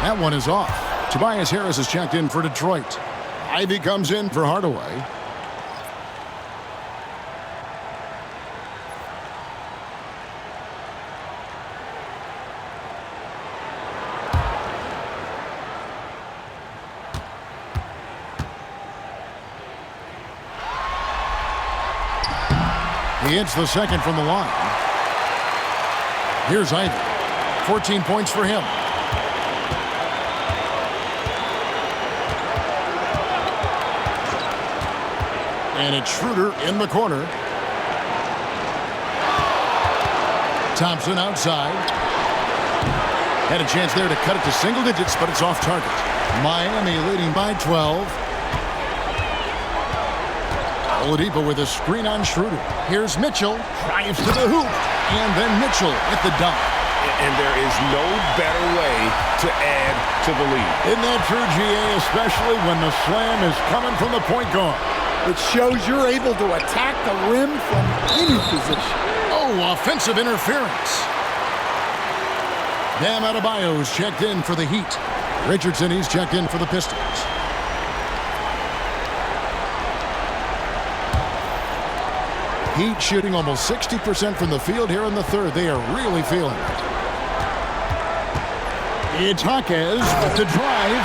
That one is off. Tobias Harris is checked in for Detroit. Ivy comes in for Hardaway. He hits the second from the line. Here's Ivy. 14 points for him. And it's Schroeder in the corner. Thompson outside. Had a chance there to cut it to single digits, but it's off target. Miami leading by 12. Oladipo with a screen on Schroeder. Here's Mitchell. Drives to the hoop. And then Mitchell at the dunk. And there is no better way to add to the lead. Isn't that true, GA? Especially when the slam is coming from the point guard. It shows you're able to attack the rim from any position. Oh, offensive interference. Bam Adebayo's checked in for the Heat. Richardson, he's checked in for the Pistons. Heat shooting almost 60% from the field here in the third. They are really feeling it. It's Jaquez to drive.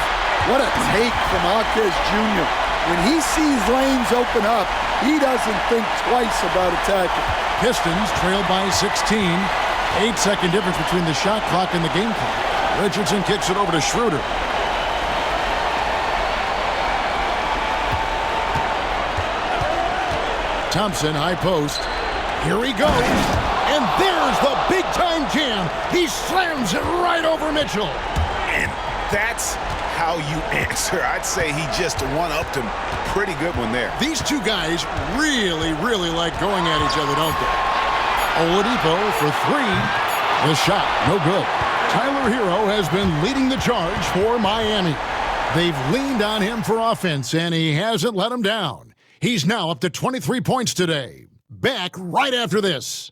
What a take from Jaquez Jr. When he sees lanes open up, he doesn't think twice about attacking. Pistons trail by 16. 8-second difference between the shot clock and the game clock. Richardson kicks it over to Schroeder. Thompson, high post. Here he goes. And there's the big-time jam. He slams it right over Mitchell. And that's how you answer. I'd say he just one-upped him. Pretty good one there. These two guys really like going at each other, don't they? Oladipo for 3. The shot, no good. Tyler Hero has been leading the charge for Miami. They've leaned on him for offense, and he hasn't let them down. He's now up to 23 points today. Back right after this.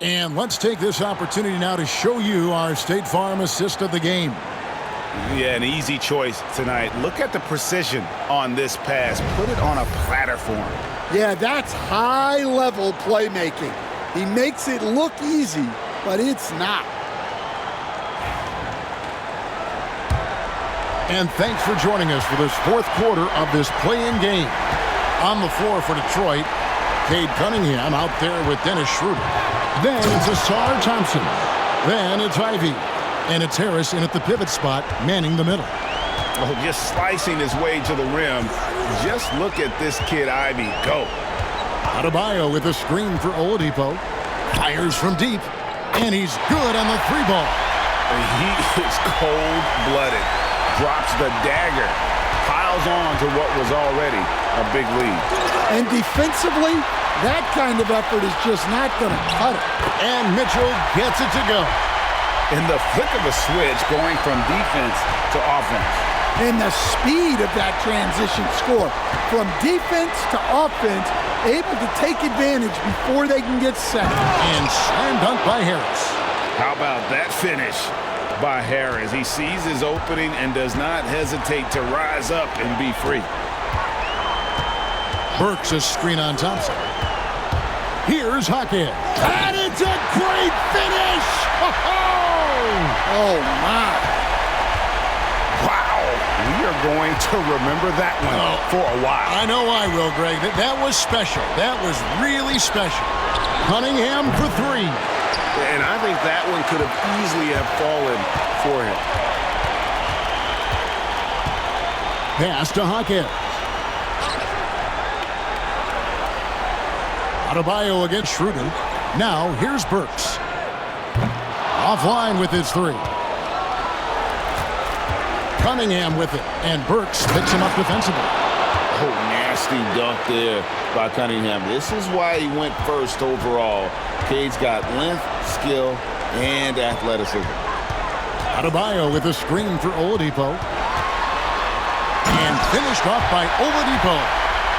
And let's take this opportunity now to show you our State Farm assist of the game. Yeah, an easy choice tonight. Look at the precision on this pass. Put it on a platter for him. Yeah, that's high-level playmaking. He makes it look easy, but it's not. And thanks for joining us for this fourth quarter of this play-in game. On the floor for Detroit, Cade Cunningham out there with Dennis Schroeder. Then it's Asar Thompson. Then it's Ivy. And it's Harris in at the pivot spot, manning the middle. Oh, just slicing his way to the rim. Just look at this kid, Ivy, go. Adebayo with a screen for Oladipo. Fires from deep. And he's good on the 3-ball. He is cold-blooded. Drops the dagger. Piles on to what was already a big lead. And defensively, that kind of effort is just not going to cut it. And Mitchell gets it to go. In the flick of a switch, going from defense to offense. And the speed of that transition score. From defense to offense, able to take advantage before they can get set. And slam dunk by Harris. How about that finish by Harris? He sees his opening and does not hesitate to rise up and be free. Burks a screen on Thompson. Here's Jaquez. And it's a great finish! Oh! Oh, my. Wow. We are going to remember that one for a while. I know I will, Greg. That was special. That was really special. Cunningham for three. And I think that one could have easily have fallen for him. Pass to Hawkins. Adebayo against Schroeder. Now here's Burks. Offline with his three. Cunningham with it, and Burks picks him up defensively. Oh, nasty dunk there by Cunningham. This is why he went first overall. Cade's got length, skill, and athleticism. Adebayo with a screen for Oladipo. And finished off by Oladipo.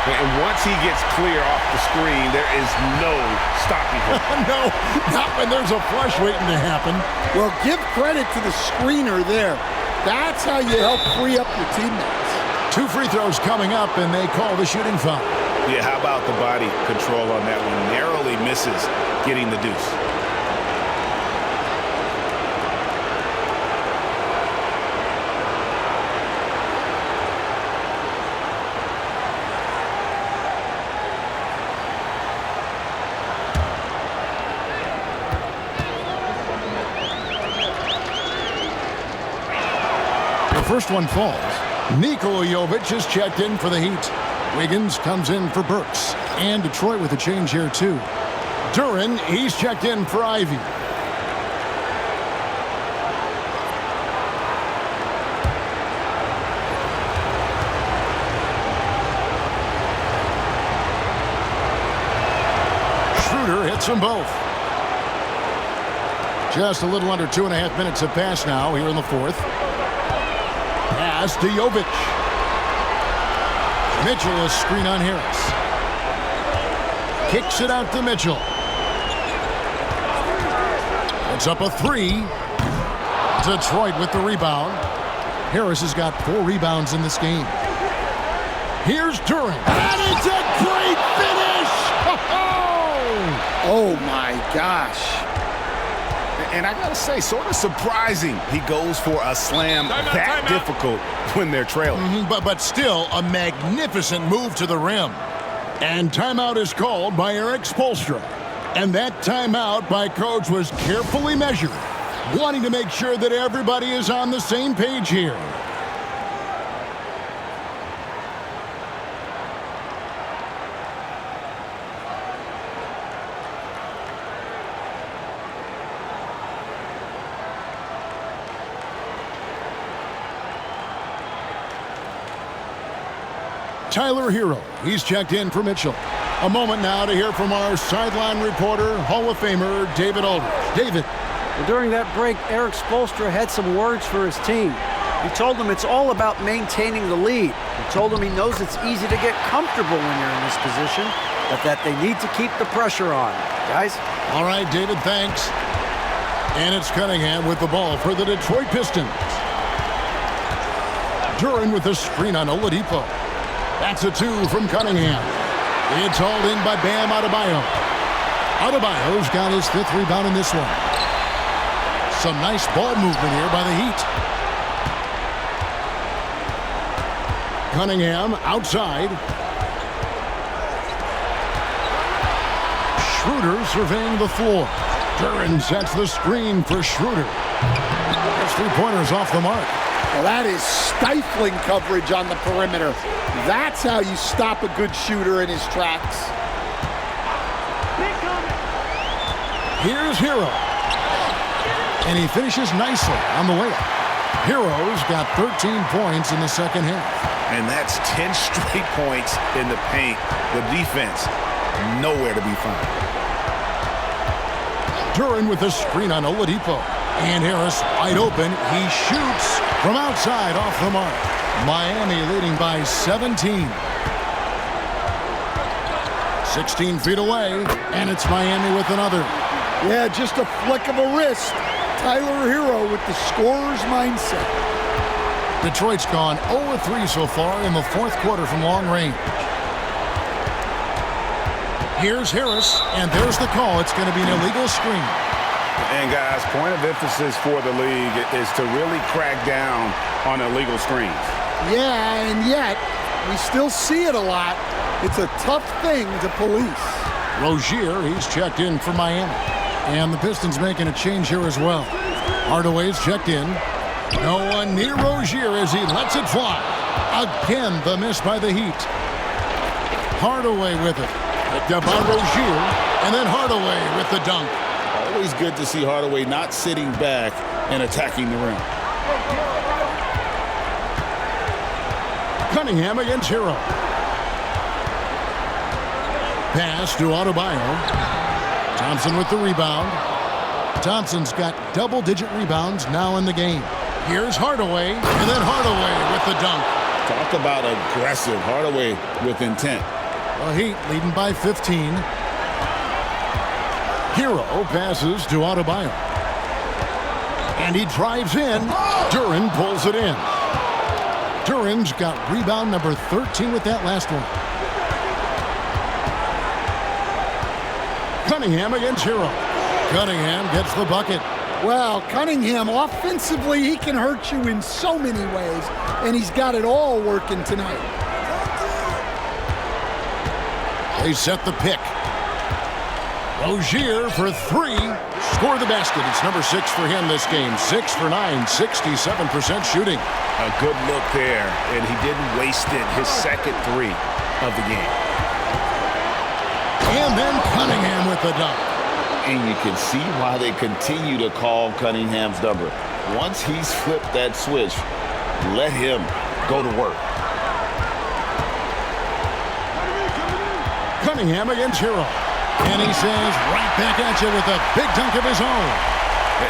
And once he gets clear off the screen, there is no stopping him. No, not when there's a flush waiting to happen. Well, give credit to the screener there. That's how you help free up your teammates. 2 free throws coming up, and they call the shooting foul. Yeah, how about the body control on that one? Narrowly misses getting the deuce. First one falls. Nikola Jovic is checked in for the Heat. Wiggins comes in for Burks. And Detroit with a change here, too. Duren, he's checked in for Ivy. Schroeder hits them both. Just a little under 2.5 minutes have passed now here in the fourth. Pass to Jovic. Mitchell a screen on Harris. Kicks it out to Mitchell. It's up a three. Detroit with the rebound. Harris has got 4 rebounds in this game. Here's Duren. And it's a great finish! Oh, my gosh. And I gotta say, sort of surprising he goes for a slam that difficult when they're trailing. But still a magnificent move to the rim. And timeout is called by Eric Spoelstra. And that timeout by Coach was carefully measured, wanting to make sure that everybody is on the same page here. Tyler Hero, he's checked in for Mitchell. A moment now to hear from our sideline reporter, Hall of Famer David Aldridge. David. Well, during that break, Eric Spoelstra had some words for his team. He told them it's all about maintaining the lead. He told them he knows it's easy to get comfortable when you're in this position, but that they need to keep the pressure on. Guys? All right, David, thanks. And it's Cunningham with the ball for the Detroit Pistons. Duren with a screen on Oladipo. That's a 2 from Cunningham. It's hauled in by Bam Adebayo. Adebayo's got his 5th rebound in this one. Some nice ball movement here by the Heat. Cunningham outside. Schroeder surveying the floor. Duren sets the screen for Schroeder. There's 3-pointers off the mark. Well, that is stifling coverage on the perimeter. That's how you stop a good shooter in his tracks. Here's Hero. And he finishes nicely on the layup. Hero's got 13 points in the second half. And that's 10 straight points in the paint. The defense, nowhere to be found. Duren with a screen on Oladipo. And Harris wide open. He shoots from outside off the mark. Miami leading by 17. 16 feet away, and it's Miami with another. Yeah, just a flick of a wrist. Tyler Hero with the scorer's mindset. Detroit's gone 0-3 so far in the fourth quarter from long range. Here's Harris, and there's the call. It's going to be an illegal screen. And guys, point of emphasis for the league is to really crack down on illegal screens. Yeah, and yet we still see it a lot. It's a tough thing to police. Rozier, he's checked in for Miami. And the Pistons making a change here as well. Hardaway's checked in. No one near Rozier as he lets it fly. Again, the miss by the Heat. Hardaway with it. Picked up on Rozier. And then Hardaway with the dunk. Always good to see Hardaway not sitting back and attacking the rim. Cunningham against Hero. Pass to Adebayo. Thompson with the rebound. Thompson's got double-digit rebounds now in the game. Here's Hardaway, and then Hardaway with the dunk. Talk about aggressive. Hardaway with intent. The Heat leading by 15. Hero passes to Adebayo. And he drives in. Duren pulls it in. Duren's got rebound number 13 with that last one. Cunningham against Hero. Cunningham gets the bucket. Well, Cunningham, offensively, he can hurt you in so many ways, and he's got it all working tonight. They set the pick. Rozier for three. Score the basket. It's number 6 for him this game. 6 for 9, 67% shooting. A good look there, and he didn't waste it. His second three of the game. And then Cunningham with the dunk. And you can see why they continue to call Cunningham's number. Once he's flipped that switch, let him go to work. Cunningham against Hero. And he says right back at you with a big dunk of his own.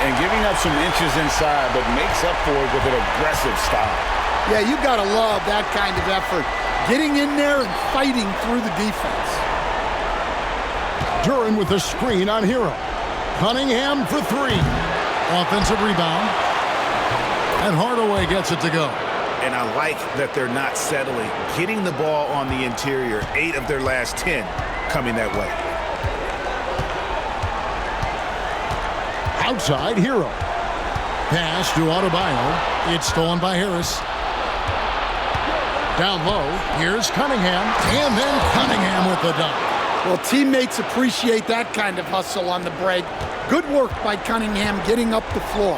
And giving up some inches inside, but makes up for it with an aggressive style. Yeah, you got to love that kind of effort. Getting in there and fighting through the defense. Duren with the screen on Hero. Cunningham for three. Offensive rebound. And Hardaway gets it to go. And I like that they're not settling. Getting the ball on the interior, 8 of their last 10 coming that way. Outside, Hero. Pass to Adebayo. It's stolen by Harris. Down low, here's Cunningham. And then Cunningham with the dunk. Well, teammates appreciate that kind of hustle on the break. Good work by Cunningham getting up the floor.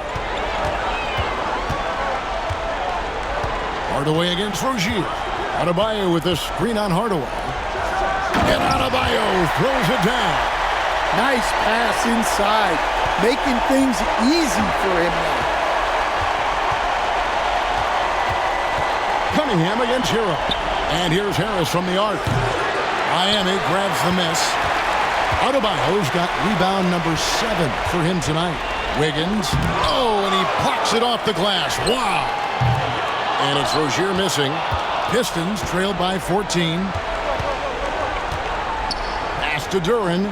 Hardaway against Rozier. Adebayo with a screen on Hardaway. And Adebayo throws it down. Nice pass inside, making things easy for him now. Cunningham against Hero. And here's Harris from the arc. Miami grabs the miss. Adebayo's got rebound number 7 for him tonight. Wiggins. Oh, and he pops it off the glass. Wow. And it's Rozier missing. Pistons trailed by 14. Pass to Duren.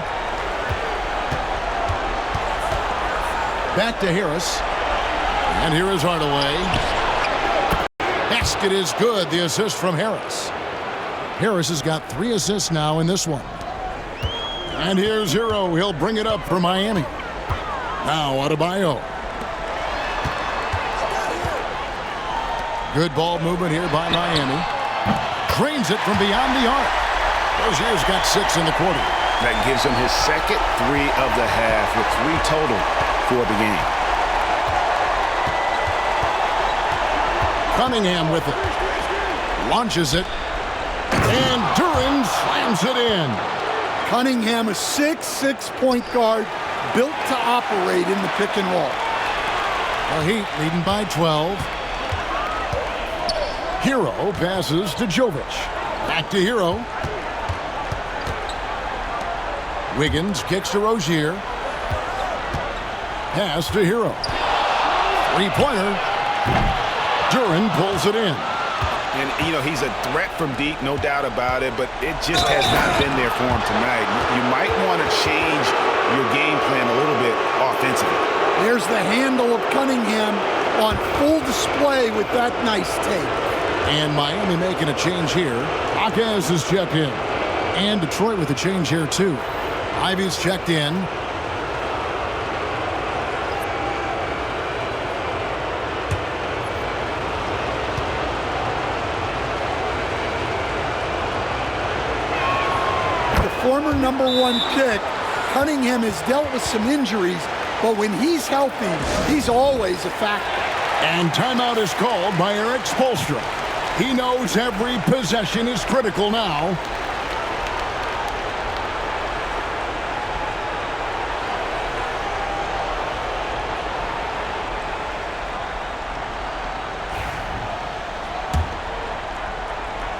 Back to Harris. And here is Hardaway. Basket is good. The assist from Harris. Harris has got 3 assists now in this one. And here's Hero. He'll bring it up for Miami. Now Adebayo. Good ball movement here by Miami. Drains it from beyond the arc. Rozier's got 6 in the quarter. That gives him his second 3 of the half with 3 total for the game. Cunningham with it. Launches it. And Duren slams it in. Cunningham, a 6'6" point guard, built to operate in the pick and roll. The Heat leading by 12. Hero passes to Jovic. Back to Hero. Wiggins kicks to Rozier. Pass to Hero. 3-pointer. Duren pulls it in. And, you know, he's a threat from deep, no doubt about it, but it just has not been there for him tonight. You might want to change your game plan a little bit offensively. There's the handle of Cunningham on full display with that nice take. And Miami making a change here. Jaquez is checked in. And Detroit with a change here, too. Ivy's checked in. former #1 pick, Cunningham has dealt with some injuries, but when he's healthy, he's always a factor. And timeout is called by Eric Spoelstra. He knows every possession is critical now.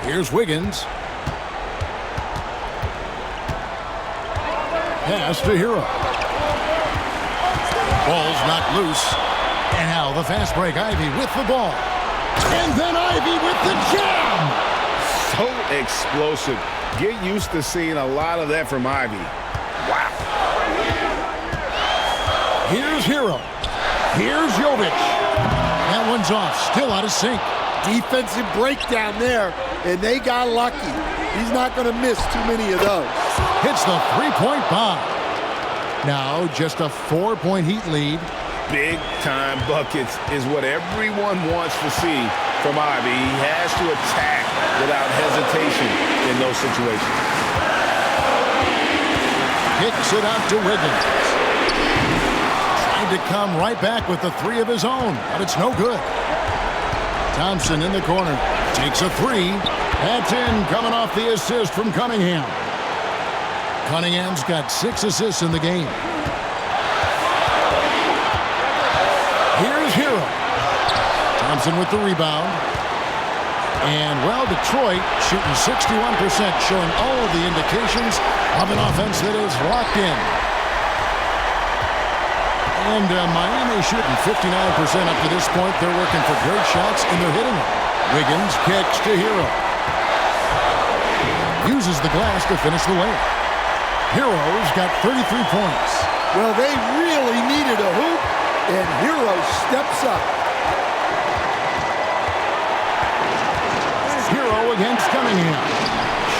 Here's Wiggins. Pass to Hero. Ball's knocked loose. And now the fast break. Ivy with the ball. And then Ivy with the jam. So explosive. Get used to seeing a lot of that from Ivy. Wow. Here's Hero. Here's Jovic. That one's off. Still out of sync. Defensive breakdown there, and they got lucky. He's not going to miss too many of those. Hits the three-point bomb. Now just a 4-point Heat lead. Big-time buckets is what everyone wants to see from Ivy. He has to attack without hesitation in those situations. Kicks it out to Wiggins. Trying to come right back with the three of his own, but it's no good. Thompson in the corner. Takes a three. That's in, coming off the assist from Cunningham. Cunningham's got 6 assists in the game. Here's Hero. Thompson with the rebound. And, well, Detroit shooting 61%, showing all of the indications of an offense that is locked in. And Miami shooting 59% up to this point. They're working for great shots, and they're hitting them. Wiggins kicks to Hero. Uses the glass to finish the layup. Hero's got 33 points. Well, they really needed a hoop, and Hero steps up. Hero against Cunningham.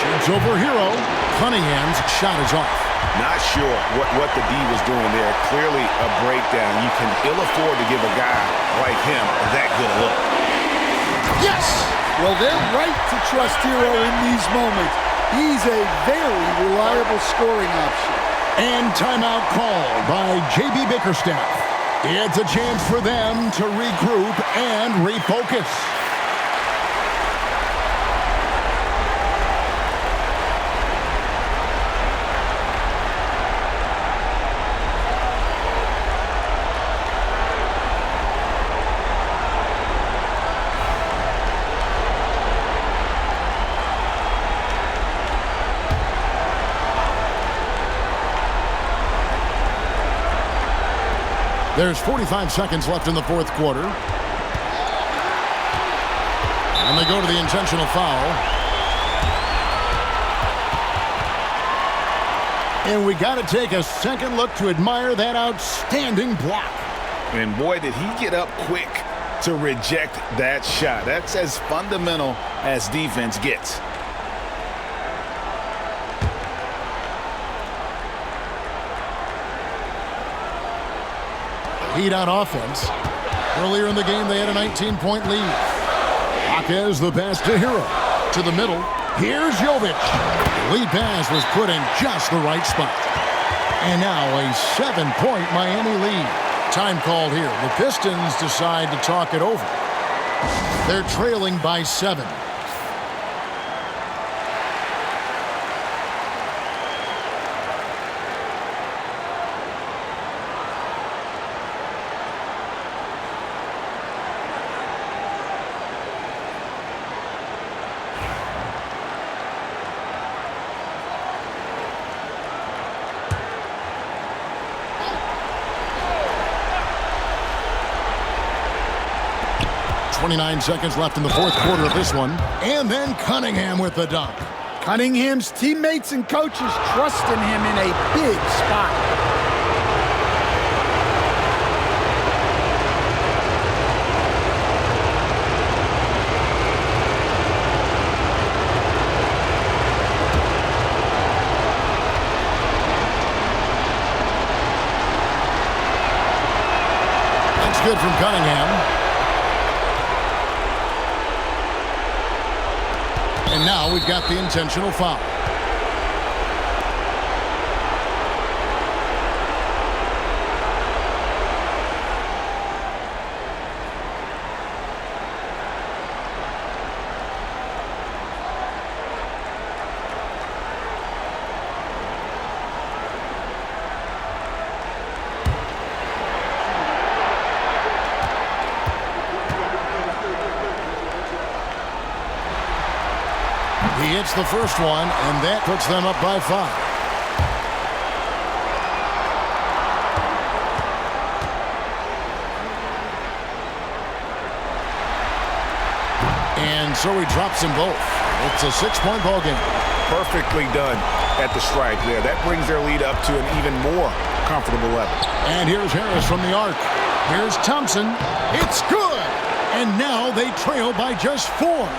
Shoots over Hero. Cunningham's shot is off. Not sure what the D was doing there. Clearly a breakdown. You can ill afford to give a guy like him that good a look. Yes! Well, they're right to trust Hero in these moments. He's a very reliable scoring option. And timeout called by J.B. Bickerstaff. It's a chance for them to regroup and refocus. There's 45 seconds left in the fourth quarter. And they go to the intentional foul. And we got to take a second look to admire that outstanding block. And boy, did he get up quick to reject that shot. That's as fundamental as defense gets. Heat on offense. Earlier in the game, they had a 19-point lead. Jaquez the pass to Hero. To the middle. Here's Jovic. Lead pass was put in just the right spot. And now a 7-point Miami lead. Time called here. The Pistons decide to talk it over. They're trailing by 7. .29 seconds left in the fourth quarter of this one. And then Cunningham with the dunk. Cunningham's teammates and coaches trusting him in a big spot. That's good from Cunningham. And now we've got the intentional foul. hits the first one, and that puts them up by 5. And so he drops them both. It's a 6-point ball game. Perfectly done at the strike there. That brings their lead up to an even more comfortable level. And here's Harris from the arc. Here's Thompson. It's good. And now they trail by just 4.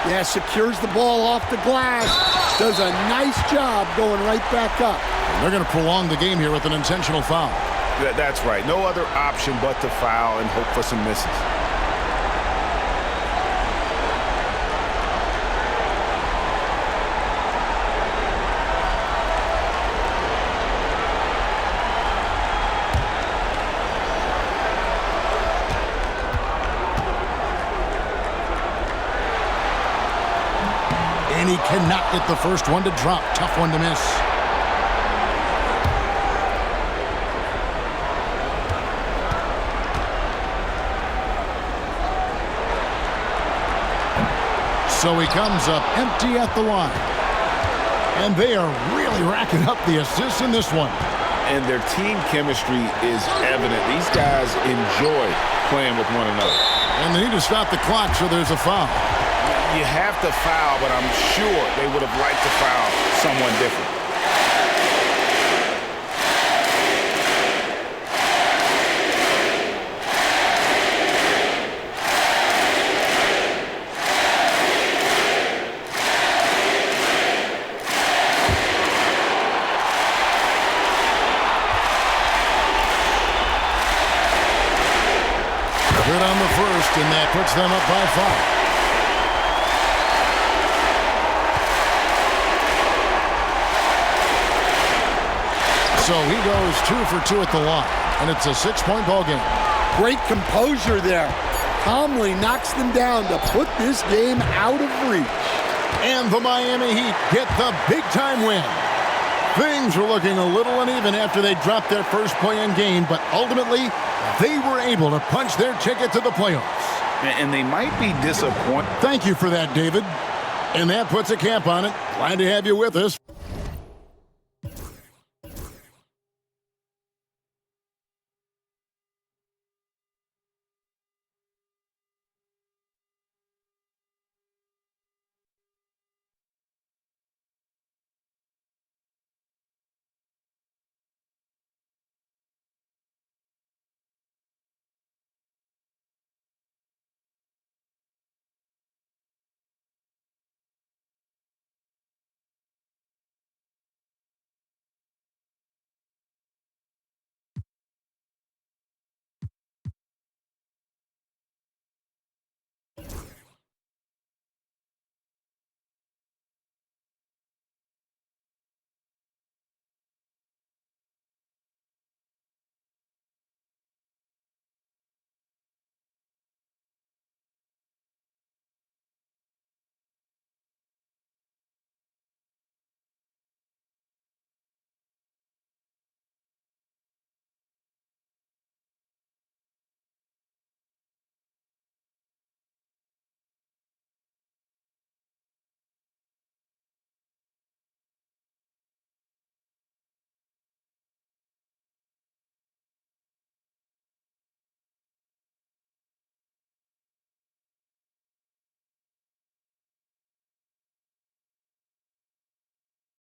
Yeah, secures the ball off the glass. Does a nice job going right back up. And they're going to prolong the game here with an intentional foul. That's right. No other option but to foul and hope for some misses. And he cannot get the first one to drop. Tough one to miss. So he comes up empty at the line. And they are really racking up the assists in this one. And their team chemistry is evident. These guys enjoy playing with one another. And they need to stop the clock, so there's a foul. You have to foul, but I'm sure they would have liked to foul someone different. Good on the first, and that puts them up by 5. So he goes 2 for 2 at the line, and it's a 6-point ball game. Great composure there. Calmly knocks them down to put this game out of reach. And the Miami Heat get the big-time win. Things were looking a little uneven after they dropped their first play-in game, but ultimately, they were able to punch their ticket to the playoffs. And they might be disappointed. Thank you for that, David. And that puts a cap on it. Glad to have you with us.